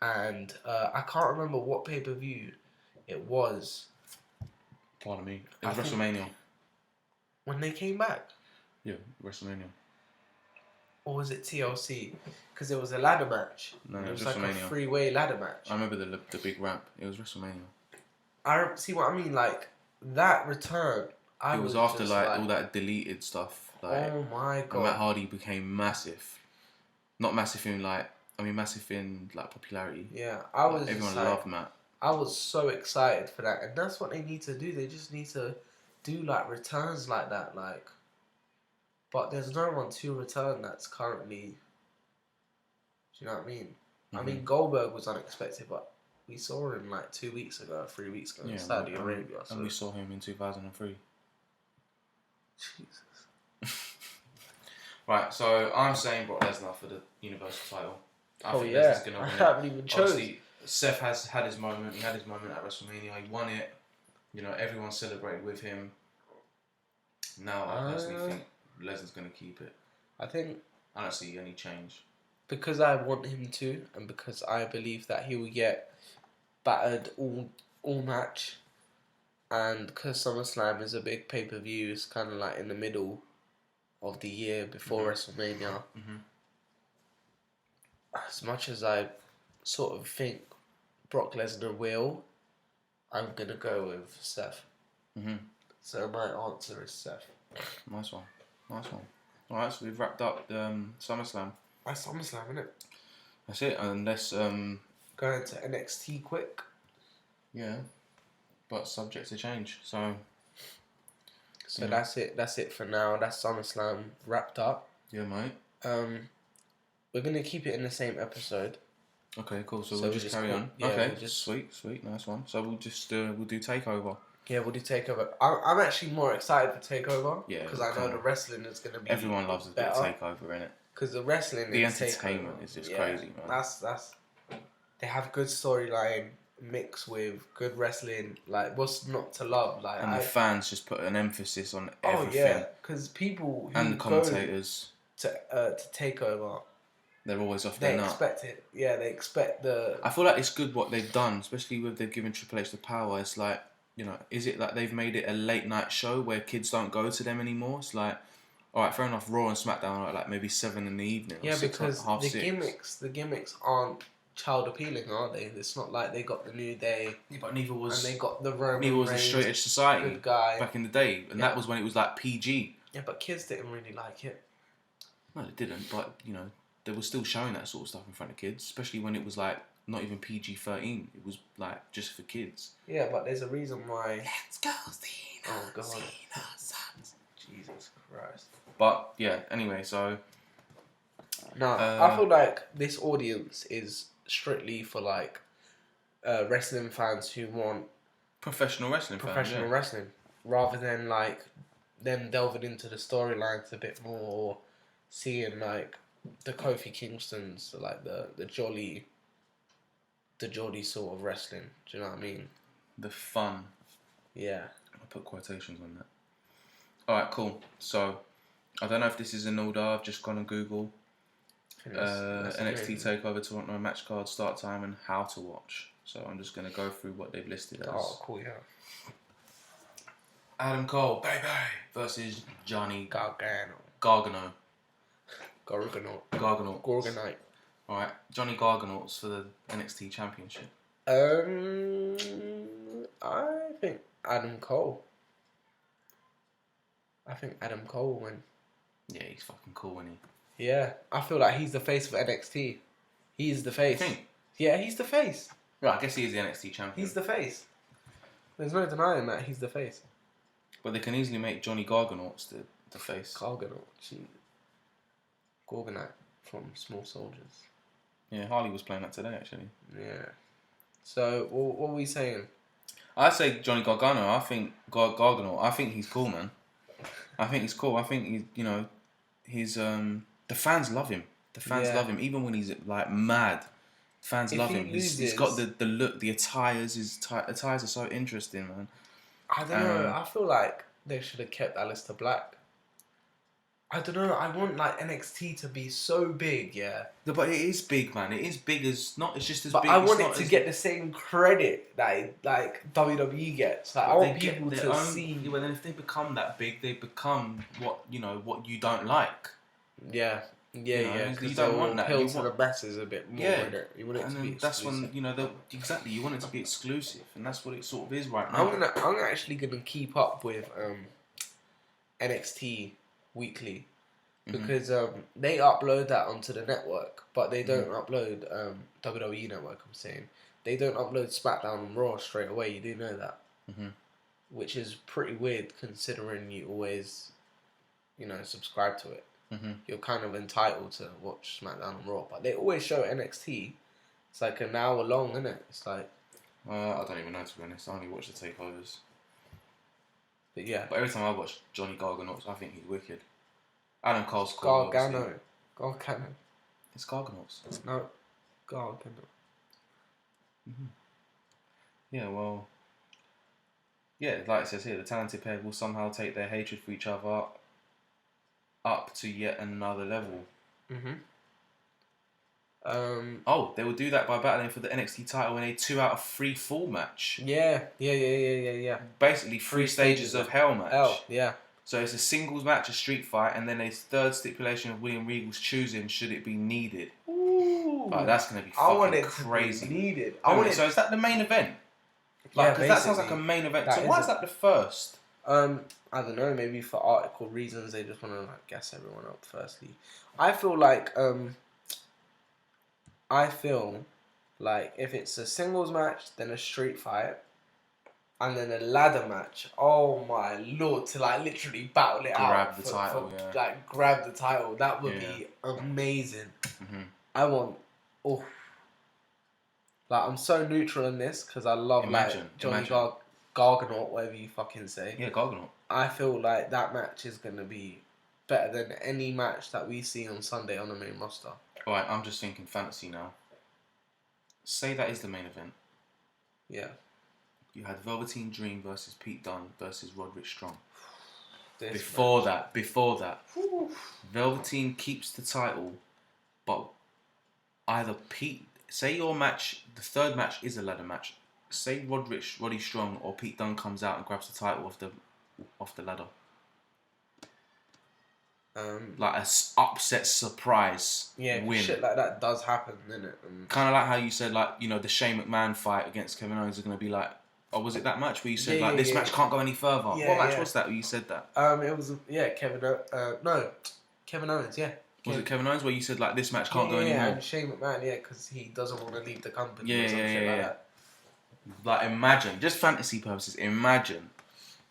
And I can't remember what pay-per-view it was.
Pardon me. It was WrestleMania.
When they came back?
Yeah, WrestleMania.
Or was it TLC? Because it was a ladder match.
No, it was
like
WrestleMania.
A three-way ladder match.
I remember the big ramp. It was WrestleMania.
I see what I mean. Like that return.
It was after like all that deleted stuff. Like,
oh my god!
Matt Hardy became massive. Not massive in massive in like popularity.
Yeah, I was.
Everyone loved Matt.
I was so excited for that, and that's what they need to do. They just need to do like returns like that, like. But there's no one to return that's currently. Do you know what I mean? I mean, Goldberg was unexpected, but we saw him like 2 weeks ago, 3 weeks ago in Saudi Arabia.
And we saw him in 2003.
Jesus.
Right, so I'm saying Brock Lesnar for the Universal title. I think
Lesnar's
gonna win.
I haven't even chosen.
Obviously, Seth has had his moment. He had his moment at WrestleMania. He won it. Everyone celebrated with him. Now, I personally think Lesnar's going to keep it. I don't see any change.
Because I want him to, and because I believe that he will get battered all match, and because SummerSlam is a big pay-per-view, it's kind of like in the middle of the year before WrestleMania. As much as I sort of think Brock Lesnar will, I'm going to go with Seth.
Mm-hmm.
So my answer is Seth.
Nice one. Alright, so we've wrapped up SummerSlam.
That's SummerSlam, isn't it?
That's it, unless...
Going to NXT quick.
Yeah, but subject to change, so...
So yeah. That's it for now. That's SummerSlam wrapped up.
Yeah, mate.
We're going to keep it in the same episode.
Okay, cool. So we'll just carry on. Yeah, okay, sweet, nice one. So we'll just we'll do Takeover.
Yeah, we'll do Takeover. I'm actually more excited for Takeover.
Yeah,
because I know the wrestling is going to be.
Everyone loves a bit of Takeover, innit?
Because the wrestling,
the entertainment is just crazy, man.
That's. They have good storyline mixed with good wrestling. Like, what's not to love? Like,
and the fans just put an emphasis on everything.
Oh yeah, because people who
and the commentators
to Takeover.
They're always off their nut.
They expect it. Yeah, they expect the...
I feel like it's good what they've done, especially with they've given Triple H the power. It's like, you know, is it like they've made it a late night show where kids don't go to them anymore? It's like, alright, fair enough, Raw and SmackDown are like maybe 7 in the evening.
Yeah,
or 6,
because
half
the
6.
gimmicks aren't child appealing, are they? It's not like they got the New Day.
Yeah, but neither was...
And they got the Roman
Neither was
Reigns,
the Straight Edge Society
good guy.
back in the day. And that was when it was like PG.
Yeah, but kids didn't really like it.
No, they didn't, but, you know... They were still showing that sort of stuff in front of kids, especially when it was like not even PG-13. It was like just for kids.
Yeah, but there's a reason why.
Let's go, Cena.
Oh God,
Cena sucks.
Jesus Christ.
But yeah, anyway, so.
No, I feel like this audience is strictly for like wrestling fans who want
professional wrestling,
wrestling, rather than like them delving into the storylines a bit more, or seeing like the Kofi Kingstons, like the jolly sort of wrestling. Do you know what I mean?
The fun.
Yeah.
I put quotations on that. Alright, cool. So, I don't know if this is in order. I've just gone on Google. That's NXT Takeover Toronto match card, start time, and how to watch. So I'm just going to go through what they've listed as.
Oh, cool, yeah.
Adam Cole, baby, versus Johnny
Gargano.
Alright, Johnny Gargano's for the NXT Championship.
I think Adam Cole. Will win.
Yeah, he's fucking cool, isn't he?
Yeah, I feel like he's the face of NXT. He's the face.
You think?
Yeah, he's the face.
Right, I guess he is the NXT champion.
He's the face. There's no denying that he's the face.
But they can easily make Johnny Gargano's the face.
Gargano, Gorgonite from Small Soldiers.
Yeah, Harley was playing that today, actually.
Yeah. So, what are we saying?
I say Johnny Gargano. I think Gargano. I think he's cool, man. I think he's cool. I think he's, you know, he's the fans love him. The fans love him, even when he's like mad. Fans love him. He's got the look, the attires. His attires are so interesting, man.
I don't know. I feel like they should have kept Aleister Black. I don't know. I want like NXT to be so big, yeah.
No, but it is big, man. It is big as not. It's just as
but
big.
I want it to get the same credit that like WWE gets. Like I want people to see.
Yeah, but then if they become that big, they become what you don't like.
Yeah. Yeah.
You don't want that.
Appeal to the masses a bit more.
Yeah.
You want it to be exclusive.
That's when you want it to be exclusive, and that's what it sort of is right now.
I'm actually gonna keep up with NXT weekly because they upload that onto the network, but they don't upload WWE Network. I'm saying they don't upload SmackDown and Raw straight away. You do know that, which is pretty weird considering you always, subscribe to it. You're kind of entitled to watch SmackDown and Raw, but they always show NXT. It's like an hour long, isn't it? It's like
I don't even know, to be honest. I only watch the takeovers.
But yeah.
But every time I watch Johnny Gargano, I think he's wicked. Adam Cole's cool.
Gargano.
It's Gargano's.
No. Gargano.
Yeah, well. Yeah, like it says here, the talented pair will somehow take their hatred for each other up to yet another level. They will do that by battling for the NXT title in a 2 out of 3 fall match.
Yeah.
Basically, 3 stages of hell match.
Yeah.
So it's a singles match, a street fight, and then a third stipulation of William Regal's choosing should it be needed.
Ooh.
Like, that's gonna be fucking crazy.
Needed.
So is that the main event? Like, because that sounds like a main event. So why is that the first?
I don't know. Maybe for article reasons, they just want to like gas everyone up. Firstly, I feel like if it's a singles match, then a street fight, and then a ladder match. Oh my lord! To like literally battle it
out. Grab the title.
Like grab the title. That would be amazing.
Mm-hmm.
I want. Oh. Like, I'm so neutral in this because I love Johnny Gargano, whatever you fucking say.
Yeah, Gargano.
I feel like that match is going to be better than any match that we see on Sunday on the main roster.
Alright, I'm just thinking fantasy now. Say that is the main event.
Yeah.
You had Velveteen Dream versus Pete Dunne versus Roderick Strong.
Before
that, Velveteen keeps the title, but either Pete... Say your match, the third match is a ladder match. Say Roddy Strong or Pete Dunne comes out and grabs the title off the ladder. Like a upset surprise win.
Shit like that does happen, innit?
Kind of like how you said, like, you know, the Shane McMahon fight against Kevin Owens is going to be like, oh, was it that match where you said this match can't go any further? What match was that where you said that?
It was Kevin Owens, yeah.
Was it Kevin Owens where you said like this match can't go anymore?
Yeah, and Shane McMahon, because he doesn't want to leave the company. Yeah.
Like imagine, just fantasy purposes, imagine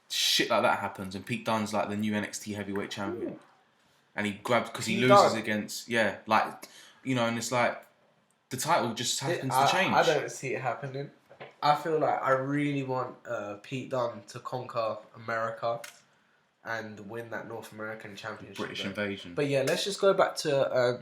shit like that happens and Pete Dunne's like the new NXT heavyweight champion, and he grabs because he loses against like, you know, and it's like the title just happens to change.
I don't see it happening. I feel like I really want Pete Dunne to conquer America and win that North American Championship.
British invasion.
But yeah, let's just go back to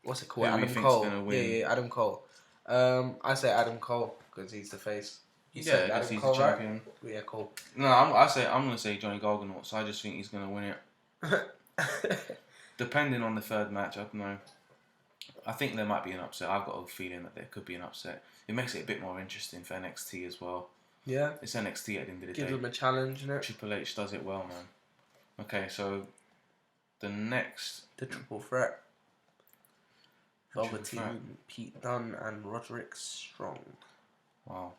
what's it called? Adam Cole. Yeah, Adam Cole. I say Adam Cole because he's the face.
He's the champion.
Right? Yeah, cool.
No, I'm gonna say Johnny Gargano. So I just think he's gonna win it. Depending on the third match, I don't know. I think there might be an upset. I've got a feeling that there could be an upset. It makes it a bit more interesting for NXT as well.
Yeah.
It's NXT at the end of the day.
Gives them a challenge, innit?
Triple H does it well, man. Okay, so the
triple threat. Velveteen, Pete Dunne, and Roderick Strong.
Wow.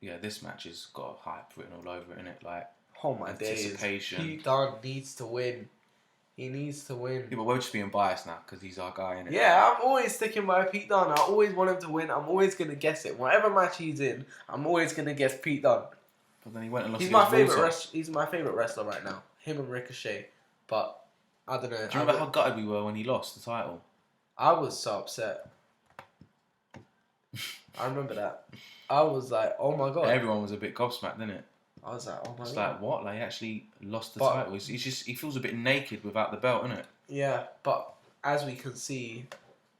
Yeah, this match has got hype written all over it, innit? Like,
oh my days. Pete Dunne needs to win. He needs to win.
Yeah, but we're just being biased now because he's our guy, innit?
Yeah, I'm always sticking by Pete Dunne. I always want him to win. I'm always going to guess it. Whatever match he's in, I'm always going to guess Pete Dunne.
But then he went and lost.
He's my favourite wrestler right now. Him and Ricochet. But, I don't know.
Do you remember how gutted we were when he lost the title?
I was so upset. I remember that. I was like, oh my god.
Everyone was a bit gobsmacked, didn't it?
I was like, oh my god.
It's like, what? Like, he actually lost the title. He's just, he feels a bit naked without the belt, innit?
Yeah, but as we can see,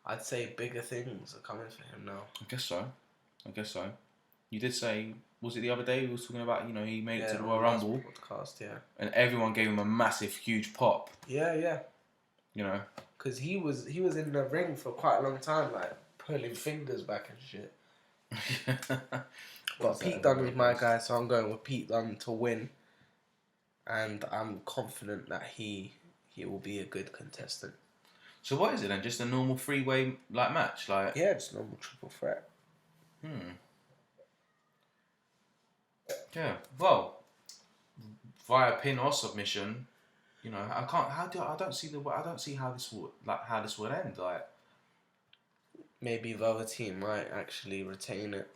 I'd say bigger things are coming for him now.
I guess so. You did say, was it the other day we was talking about, you know, he made it to the Royal Rumble.
Podcast, yeah.
And everyone gave him a massive, huge pop.
Yeah.
You know?
Because he was in the ring for quite a long time, like, pulling fingers back and shit. But Pete Dunne is my guy, so I'm going with Pete Dunne to win. And I'm confident that he will be a good contestant.
So what is it then? Just a normal three-way like match? Like,
yeah, just normal triple threat.
Yeah. Well, via pin or submission, you know, I don't see how this would end. Like,
maybe Velveteen might actually retain it.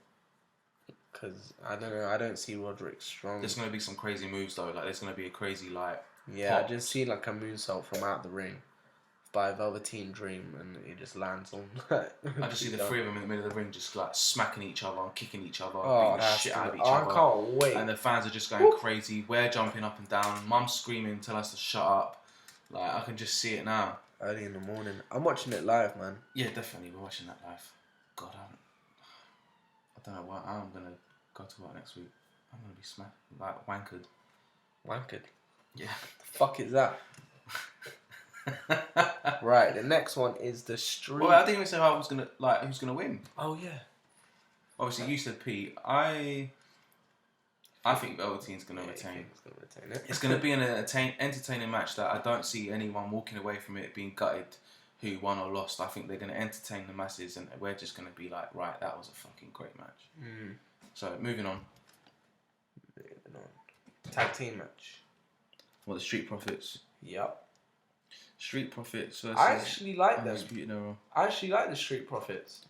Because, I don't know, I don't see Roderick Strong.
There's going to be some crazy moves, though. Like, there's going to be a crazy, like...
Yeah, pop. I just see, like, a moonsault from out the ring by Velveteen Dream, and it just lands on...
I just see the three of them in the middle of the ring just, like, smacking each other and kicking each other,
beating
the shit out of each other.
I can't wait.
And the fans are just going crazy. We're jumping up and down. Mum's screaming, tell us to shut up. Like, I can just see it now.
Early in the morning. I'm watching it live, man.
Yeah, definitely. We're watching that live. God, I don't know what I'm going to go to work next week. I'm going to be smacked, like, wankered.
Wankered?
Yeah.
The fuck is that? Right, the next one is the street.
Well, I didn't even say who's gonna win.
Oh yeah.
Obviously, you said Pete. I think Velveteen's gonna retain. It's gonna be an entertaining match that I don't see anyone walking away from it being gutted who won or lost. I think they're going to entertain the masses, and we're just going to be like, right, that was a fucking great match. So moving on.
Tag team match.
What, the Street Profits?
Yep.
Street Profits versus
I actually like them.
Undisputed Era.
I actually like the Street Profits.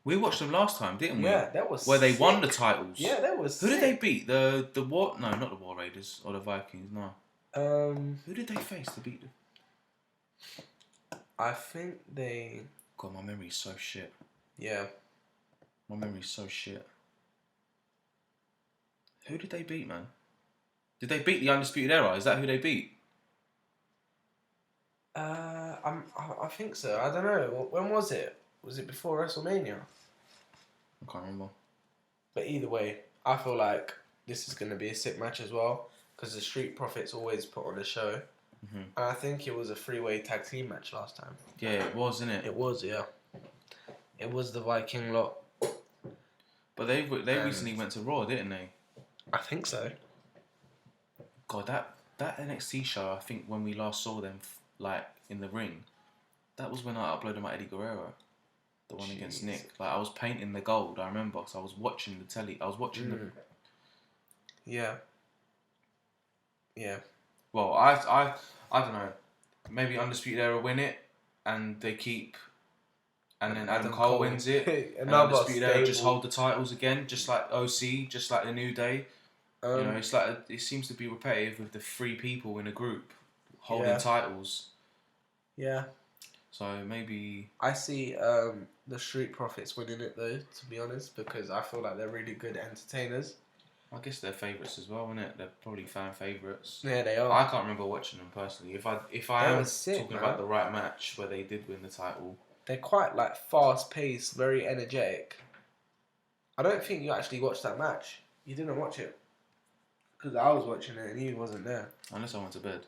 We watched them last time, didn't we?
Yeah, that was
where
sick.
They won the titles.
Yeah, that was
Who
sick.
did they beat? The War... No, not the War Raiders or the Vikings, no. Who did they face to beat them?
I think they...
God, my memory's so shit.
Yeah.
My memory's so shit. Who did they beat, man? Did they beat the Undisputed Era? Is that who they beat?
I think so. I don't know. When was it? Was it before WrestleMania?
I can't remember.
But either way, I feel like this is going to be a sick match as well, because the Street Profits always put on a show. And I think it was a 3-way tag team match last time.
Yeah, it was, isn't it?
It was, yeah. It was the Viking lot.
But they recently went to Raw, didn't they?
I think so.
God, that NXT show, I think when we last saw them, like, in the ring, that was when I uploaded my Eddie Guerrero. The one against Nick. Like, I was painting the gold, I remember. So I was watching the telly. I was watching the...
Yeah. Yeah.
Well, I don't know. Maybe Undisputed Era win it, and they keep... And then Adam Cole wins it. And Undisputed Era just hold the titles again, just like OC, just like the New Day. You know, it's like... It seems to be repetitive with the 3 people in a group holding titles.
Yeah.
So maybe...
I see the Street Profits winning it though, to be honest, because I feel like they're really good entertainers.
I guess they're favourites as well, innit? They're probably fan favourites.
Yeah, they are.
I can't remember watching them personally. If I am talking about the right match where they did win the title...
They're quite like fast-paced, very energetic. I don't think you actually watched that match. You didn't watch it. Because I was watching it and you wasn't there.
Unless I went to bed.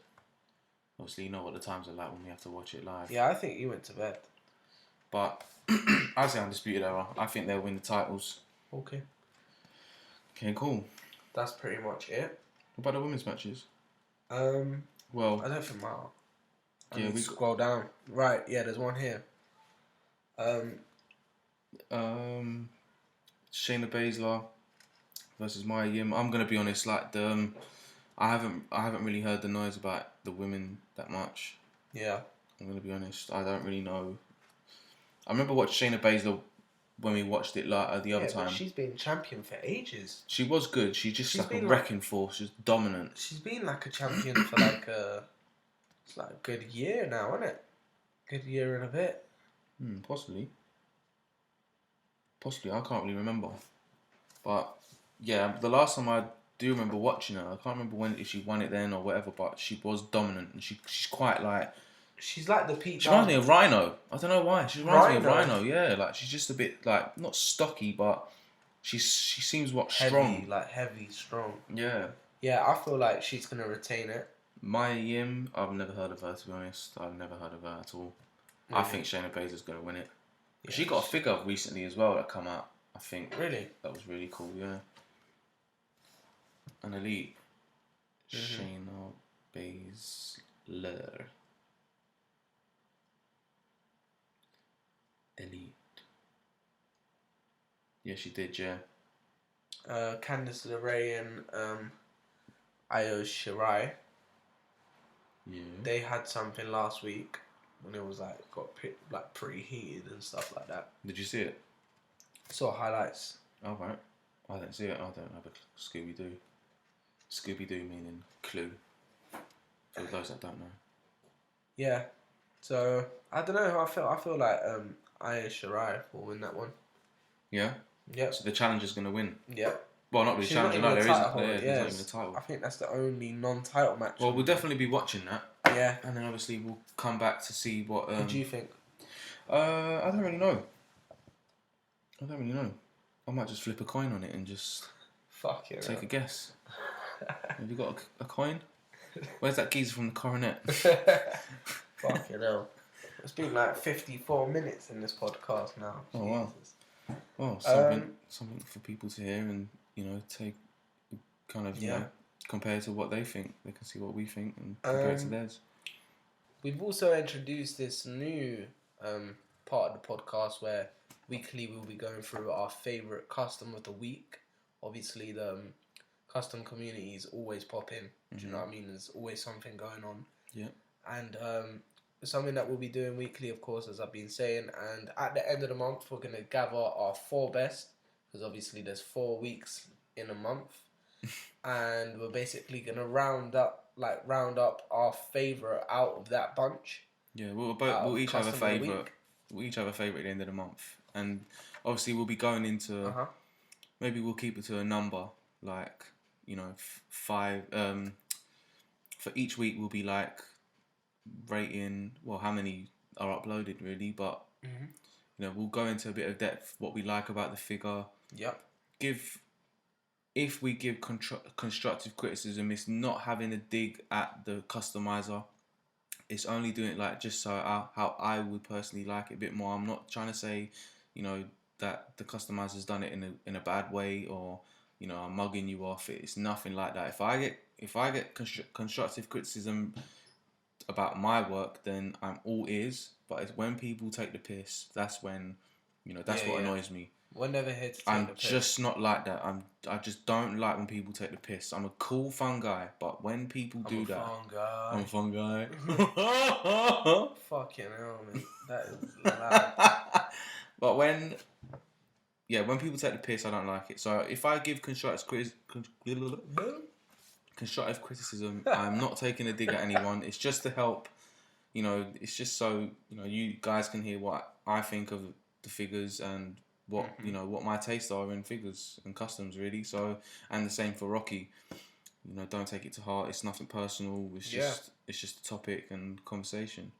Obviously, you know what the times are like when we have to watch it live.
Yeah, I think you went to bed.
But I say Undisputed Era. I think they'll win the titles.
Okay.
Okay, cool.
That's pretty much it.
What about the women's matches?
Well, I don't think I'll.
Yeah, we
scroll down. Right, yeah, there's one here.
Shayna Baszler versus Maya Yim. I'm gonna be honest, like I haven't really heard the noise about the women that much.
Yeah.
I'm gonna be honest. I don't really know. I remember watching Shayna Baszler when we watched it like the other time.
But she's been champion for ages.
She was good. She's just like a wrecking force. She's dominant.
She's been like a champion for like it's like a good year now, isn't it? Good year and a bit.
Possibly. I can't really remember. But yeah, the last time I do remember watching her, I can't remember if she won it then or whatever, but she was dominant and she's quite like...
She's like the Pete.
She reminds me of Rhino. I don't know why. She reminds me of Rhino, yeah. Like she's just a bit like, not stocky, but she seems strong.
Like heavy, strong.
Yeah.
Yeah, I feel like she's going to retain it.
Maya Yim, I've never heard of her, to be honest. I've never heard of her at all. I think Shayna Baszler's going to win it. Yeah. She got a figure recently as well that come out, I think.
Really?
That was really cool, yeah. An Elite. Shayna Baszler. Elite. Yeah, she did, yeah.
Candice LeRae and Io Shirai.
Yeah.
They had something last week when it was like got pretty heated and stuff like that.
Did you see it?
Saw highlights.
Oh, right. I didn't see it. I don't have a Scooby-Doo. Scooby-Doo meaning clue. For those that don't know. Yeah.
So I don't know. I feel like Io Shirai will win that one.
Yeah.
Yep.
So the challenger's going to win.
Yep.
Well, not really challenger. No, there isn't. There's not even a title.
I think that's the only non-title match.
Well, we'll definitely be watching that.
Yeah.
And then obviously we'll come back to see what.
What do you think?
I don't really know. I might just flip a coin on it and just.
Fuck it.
Take a guess. Have you got a coin? Where's that geezer from the Coronet?
Fucking hell. It's been like 54 minutes in this podcast now.
Oh, wow. Well, something for people to hear and, take kind of, compare to what they think. They can see what we think and compare it to theirs.
We've also introduced this new part of the podcast where weekly we'll be going through our favourite custom of the week. Obviously, the custom community is always popping. Do you know what I mean? There's always something going on.
Yeah.
And something that we'll be doing weekly, of course, as I've been saying. And at the end of the month, we're going to gather our 4 best, because obviously there's 4 weeks in a month. And we're basically going to round up our favourite out of that bunch.
Yeah, we'll each have a favourite. We'll each have a favourite at the end of the month. And obviously we'll be going into... Maybe we'll keep it to a number, like, 5... for each week we'll be, like, rating... Well, how many are uploaded, really. But, we'll go into a bit of depth, what we like about the figure.
Yep.
If we give constructive criticism, it's not having a dig at the customizer. It's only doing it like just so how I would personally like it a bit more. I'm not trying to say, that the customizer's done it in a bad way, or I'm mugging you off. It's nothing like that. If I get constructive criticism about my work, then I'm all ears. But it's when people take the piss. That's when that's what annoys me.
We're never here to take
I'm
the piss.
just not like that. I just don't like when people take the piss. I'm a cool, fun guy, but when people do that... I'm a fun guy.
Fucking hell, man. That is loud.
But when people take the piss, I don't like it. So if I give constructive criticism, I'm not taking a dig at anyone. It's just to help, it's just so, you guys can hear what I think of the figures and what what my tastes are in figures and customs, really. So, and the same for Rocky. Don't take it to heart. It's nothing personal. It's just a topic and conversation.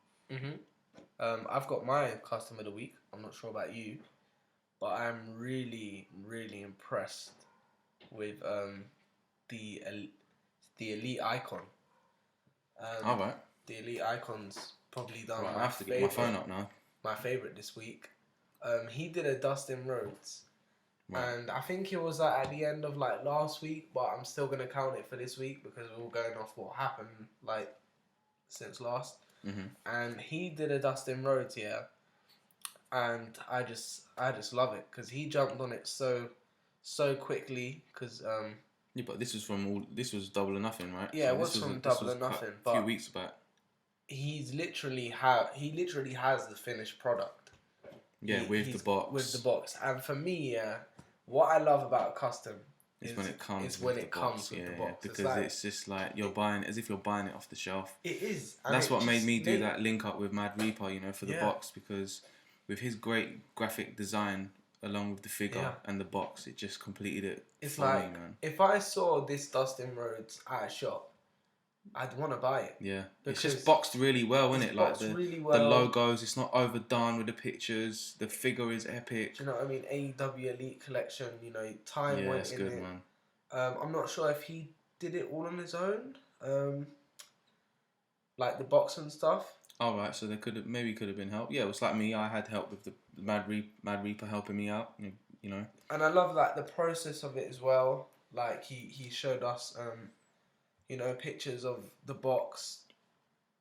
I've got my custom of the week. I'm not sure about you, but I'm really, really impressed with the Elite Icon.
All right.
The Elite Icon's probably done.
Right, I have to get my phone up now.
My favourite this week. He did a Dustin Rhodes, and I think it was at the end of last week, but I'm still gonna count it for this week because we're all going off what happened since last. And he did a Dustin Rhodes, and I just love it because he jumped on it so quickly because
but this was Double or Nothing, right?
Yeah, so it was from Double or Nothing,
but a few weeks back.
He literally has the finished product.
Yeah, with the box.
With the box. And for me, what I love about a custom
is when it comes
with the box.
Because it's just like you're buying, as if you're buying it off the shelf.
It is.
And that's what made me do that link up with Mad Reaper, for the box, because with his great graphic design along with the figure and the box, it just completed it.
It's like, me, man. If I saw this Dustin Rhodes at a shop, I'd want to buy it.
Yeah, it's just boxed really well, isn't it? Like the logos, it's not overdone with the pictures. The figure is epic.
Do you know what I mean? AEW Elite Collection. Time went in it. Man. I'm not sure if he did it all on his own, like the box and stuff.
All right, so there could have been help. Yeah, it was like me. I had help with the Mad Reaper helping me out. And
I love the process of it as well. Like he showed us. Pictures of the box,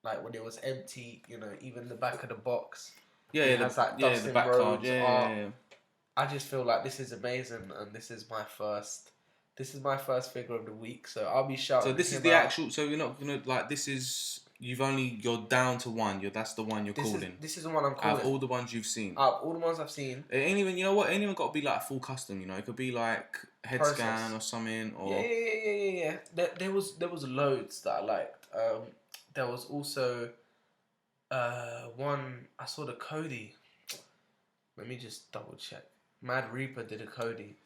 like when it was empty, even the back of the box. Yeah, it has that Dustin
the back
Rhodes
card. Yeah.
I just feel like this is amazing, and this is my first figure of the week, so I'll be shouting.
So this is the actual. So you're not gonna this is. You're down to one. That's the one you're calling.
This is the one I'm calling.
Out of all the ones you've seen.
Out of all the ones I've seen.
It ain't even, it ain't even got to be like full custom, It could be like head scan or something. Or...
Yeah. There was loads that I liked. There was also one, I saw the Cody. Let me just double check. Mad Reaper did a Cody.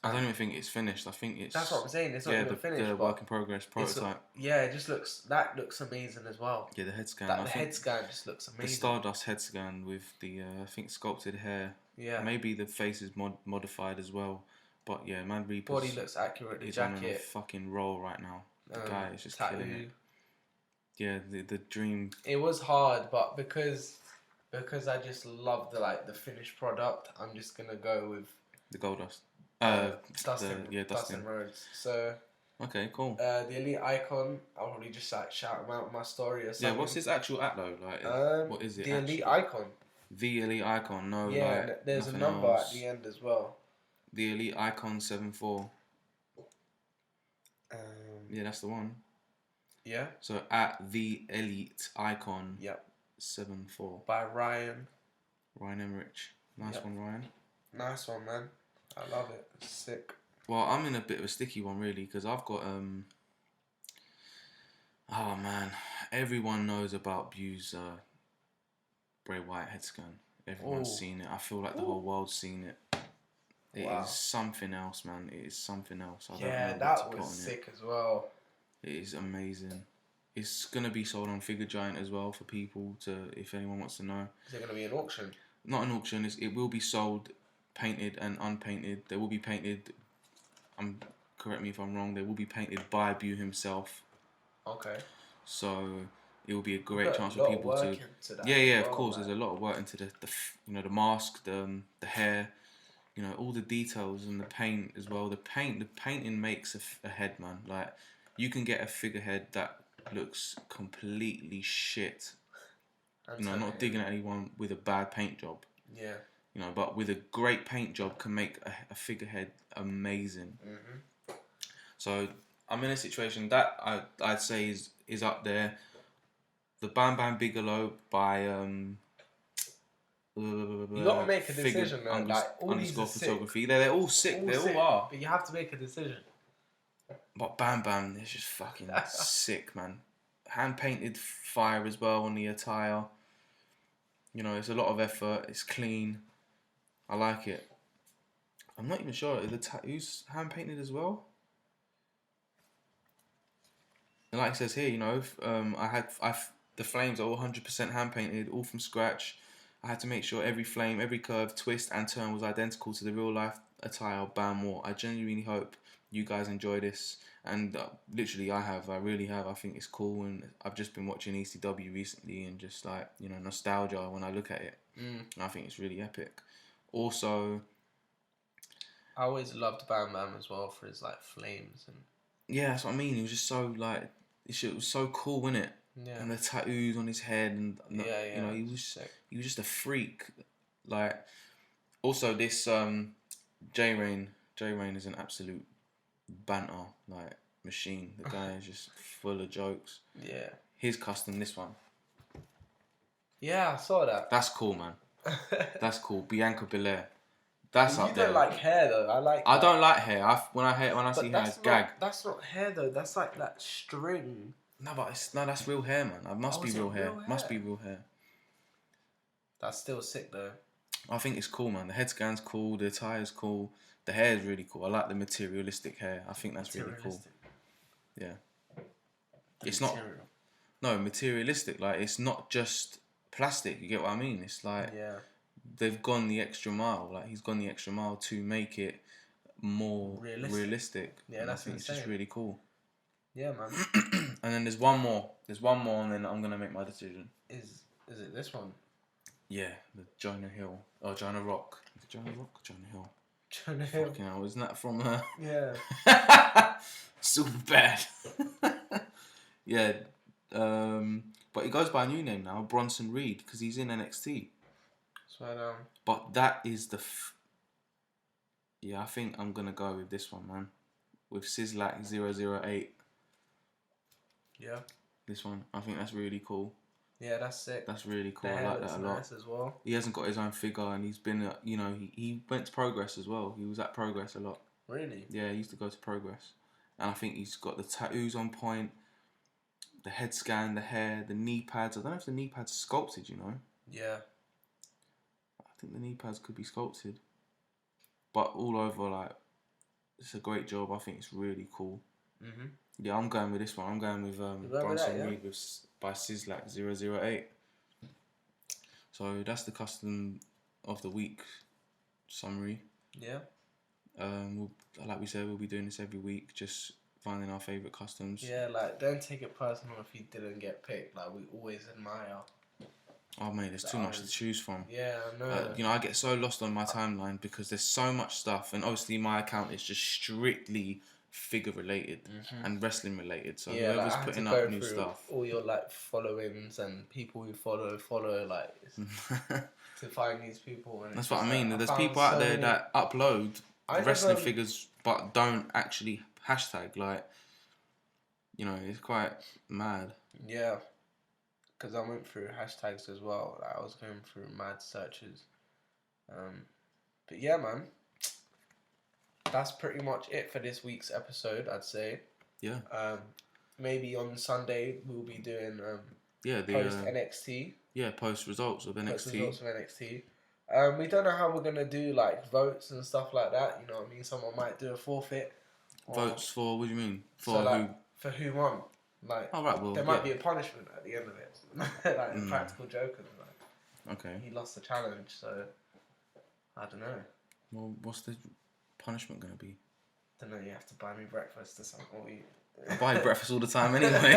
I don't even think it's finished. I think it's...
That's what I'm saying. It's not even finished.
The work in progress prototype.
That looks amazing as well.
Yeah, the head scan.
The head scan just looks amazing.
The Stardust head scan with the, I think, sculpted hair. Yeah. Maybe the face is modified as well. But yeah, Mad Reaper's...
Body looks accurate. The jacket.
On a fucking roll right now. The guy is just killing it. Yeah, the dream...
It was hard, but because I just love the finished product, I'm just going to go with...
The Goldust.
Dustin Rhodes. So
okay, cool.
The Elite Icon, I'll probably just shout him out in my story or something.
Yeah, what's his actual at though? What is it?
The Elite Icon.
The Elite Icon, no,
Yeah,
like
there's a
nothing
number
else.
at the end as well.
The Elite Icon 74. Yeah, that's the one.
Yeah.
So at The Elite Icon.
Yep.
74.
By Ryan
Emmerich. Nice one, Ryan.
Nice one, man. I love it. It's sick.
Well, I'm in a bit of a sticky one, really, because I've got oh man, everyone knows about Bu's Bray Wyatt head scan. Everyone's seen it. I feel like the whole world's seen it. It is something else, man. It is something else. I don't know
that was sick as well.
It is amazing. It's gonna be sold on Figure Giant as well for people to, if anyone wants to know.
Is there gonna be an auction?
Not an auction. It will be sold, painted and unpainted. They will be painted. Correct me if I'm wrong. They will be painted by Bu himself.
Okay.
So it will be a great chance for people to. Yeah. Of course, there's a lot of work into the mask, the hair, all the details and the paint as well. The painting makes a head, man. Like you can get a figurehead that looks completely shit. Not digging at anyone with a bad paint job. Yeah. But with a great paint job can make a figurehead amazing. Mm-hmm. So I'm in a situation that I'd say is up there. The Bam Bam Bigelow by
you gotta make a decision, man. Like all these are
photography.
Sick.
They're all sick. They all are.
But you have to make a decision.
But Bam Bam is just fucking sick, man. Hand painted fire as well on the attire. It's a lot of effort. It's clean. I like it. I'm not even sure if the tattoos hand painted as well. And like it says here, the flames are all 100% hand painted, all from scratch. I had to make sure every flame, every curve, twist and turn was identical to the real life attire Bam wore. I genuinely hope you guys enjoy this. And literally I really have. I think it's cool, and I've just been watching ECW recently and just like, nostalgia when I look at it. And I think it's really epic. Also,
I always loved Bam Bam as well for his like flames and.
Yeah, that's what I mean. He was just so like, this shit was so cool, wasn't it? Yeah. And the tattoos on his head, and he was just a freak. Like, also this J Rain is an absolute banter like machine. The guy is just full of jokes. Yeah. His custom, this one.
Yeah, I saw that.
That's cool, man. That's cool. Bianca Belair. That's up there.
You don't like hair though.
I don't like hair. When I see hair, I gag.
That's not hair though. That's like that string.
No, but that's real hair, man. It must be real hair. Must be real hair.
That's still sick though.
I think it's cool, man. The head scan's cool. The attire's cool. The hair is really cool. I like the materialistic hair. I think that's really cool. Yeah. It's material. No, materialistic. Like, it's not just plastic. You get what I mean? It's like they've gone the extra mile. Like, he's gone the extra mile to make it more realistic. Yeah, and I think it's just really cool.
Yeah, man.
And then there's one more. And then I'm gonna make my decision.
Is it this one?
Yeah, the Jonah Hill. Oh, Jonah Rock. Is it Jonah Rock or Jonah Hill?
Jonah Hill.
Fucking hell, isn't that from
Yeah.
Super bad. Yeah. But he goes by a new name now, Bronson Reed, because he's in NXT.
Swear down.
But that is the. Yeah, I think I'm gonna go with this one, man. With Sizzlack 008. Yeah. This one, I think that's really cool.
Yeah, that's sick.
That's really cool. I like that a lot.
Nice as well.
He hasn't got his own figure, and he's been, he went to Progress as well. He was at Progress a lot.
Really?
Yeah, he used to go to Progress, and I think he's got the tattoos on point, the head scan, the hair, the knee pads. I don't know if the knee pads are sculpted. Yeah. I think the knee pads could be sculpted, but all over, like, it's a great job. I think it's really cool. Mhm. Yeah, I'm going with this one. I'm going with Bronson Reed by Sizzlack 008. So that's the custom of the week summary. Yeah. Like we said, we'll be doing this every week, just finding our favourite customs.
Yeah, like, don't take it personal if you didn't get picked. Like, we always admire.
Oh, mate, there's too much to choose from.
Yeah, I know.
I get so lost on my timeline because there's so much stuff, and obviously my account is just strictly figure related and wrestling related. So
yeah,
whoever's
like,
putting up new stuff,
all your like followings and people who follow like to find these people. And
that's what I mean. There's people out there that upload wrestling figures but don't actually hashtag. Like, you know, it's quite mad.
Yeah, because I went through hashtags as well. Like, I was going through mad searches. But yeah, man, that's pretty much it for this week's episode, I'd say.
Yeah.
Maybe on Sunday we'll be doing
the
post NXT.
Yeah, post results of NXT.
Post results of NXT. We don't know how we're gonna do like votes and stuff like that. You know what I mean? Someone might do a forfeit.
Votes for what do you mean?
For so, like, for who won? Like, there might be a punishment at the end of it, like a practical joke. Like,
okay.
He lost the challenge, so I don't know.
Well, what's the punishment gonna be?
I don't know. You have to buy me breakfast or something. Or
I buy breakfast all the time anyway.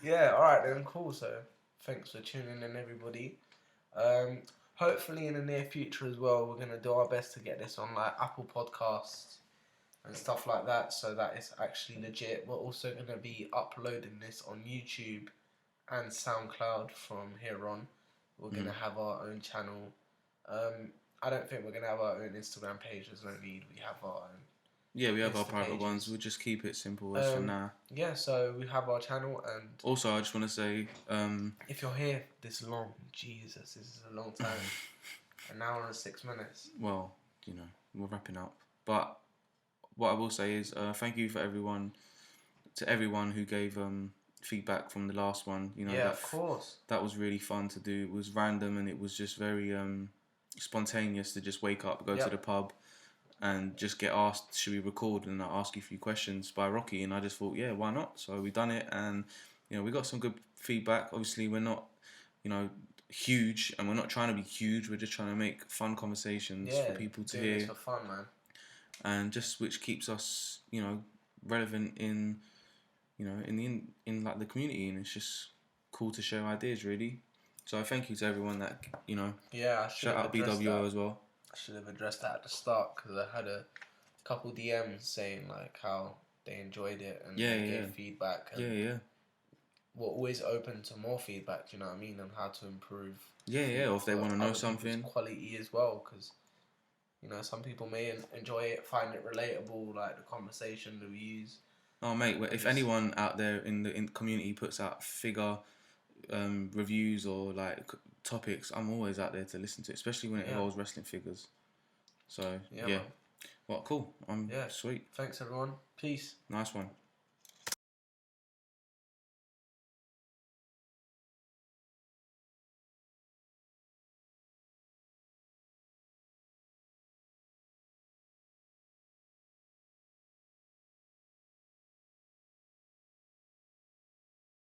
Yeah. All right then. Cool. So thanks for tuning in, everybody. Hopefully in the near future as well, we're gonna do our best to get this on like Apple Podcasts and stuff like that, so that it's actually legit. We're also gonna be uploading this on YouTube and SoundCloud from here on. We're gonna have our own channel. I don't think we're gonna have our own Instagram page. There's no need. We have our own.
Yeah, we have our private ones. We'll just keep it simple as for now.
Yeah, so we have our channel, and
also I just want to say,
if you're here this long, Jesus, this is a long time. An hour and 6 minutes.
Well, you know, we're wrapping up. But what I will say is, thank you for everyone who gave feedback from the last one. You know,
yeah, of course.
That was really fun to do. It was random and it was just very spontaneous to just wake up, go to the pub, and just get asked, should we record? And I ask you a few questions by Rocky, and I just thought, yeah, why not? So we done it, and you know, we got some good feedback. Obviously, we're not, you know, huge, and we're not trying to be huge. We're just trying to make fun conversations for people to hear.
It's for fun, man.
And just which keeps us, you know, relevant in, you know, in like the community, and it's just cool to share ideas, really. So thank you to everyone that, you know.
Yeah,
shout out BWO as well.
I should have addressed that at the start, because I had a couple DMs saying like how they enjoyed it and they gave feedback. And we're always open to more feedback. Do you know what I mean? And how to improve.
Yeah. Or if they want to know something,
quality as well, because you know some people may enjoy it, find it relatable, like the conversation, the views.
Oh mate, if anyone out there in the community puts out figure reviews or like topics, I'm always out there to listen to it, especially when it involves wrestling figures. So yeah. Well, cool. Sweet.
Thanks everyone. Peace.
Nice one.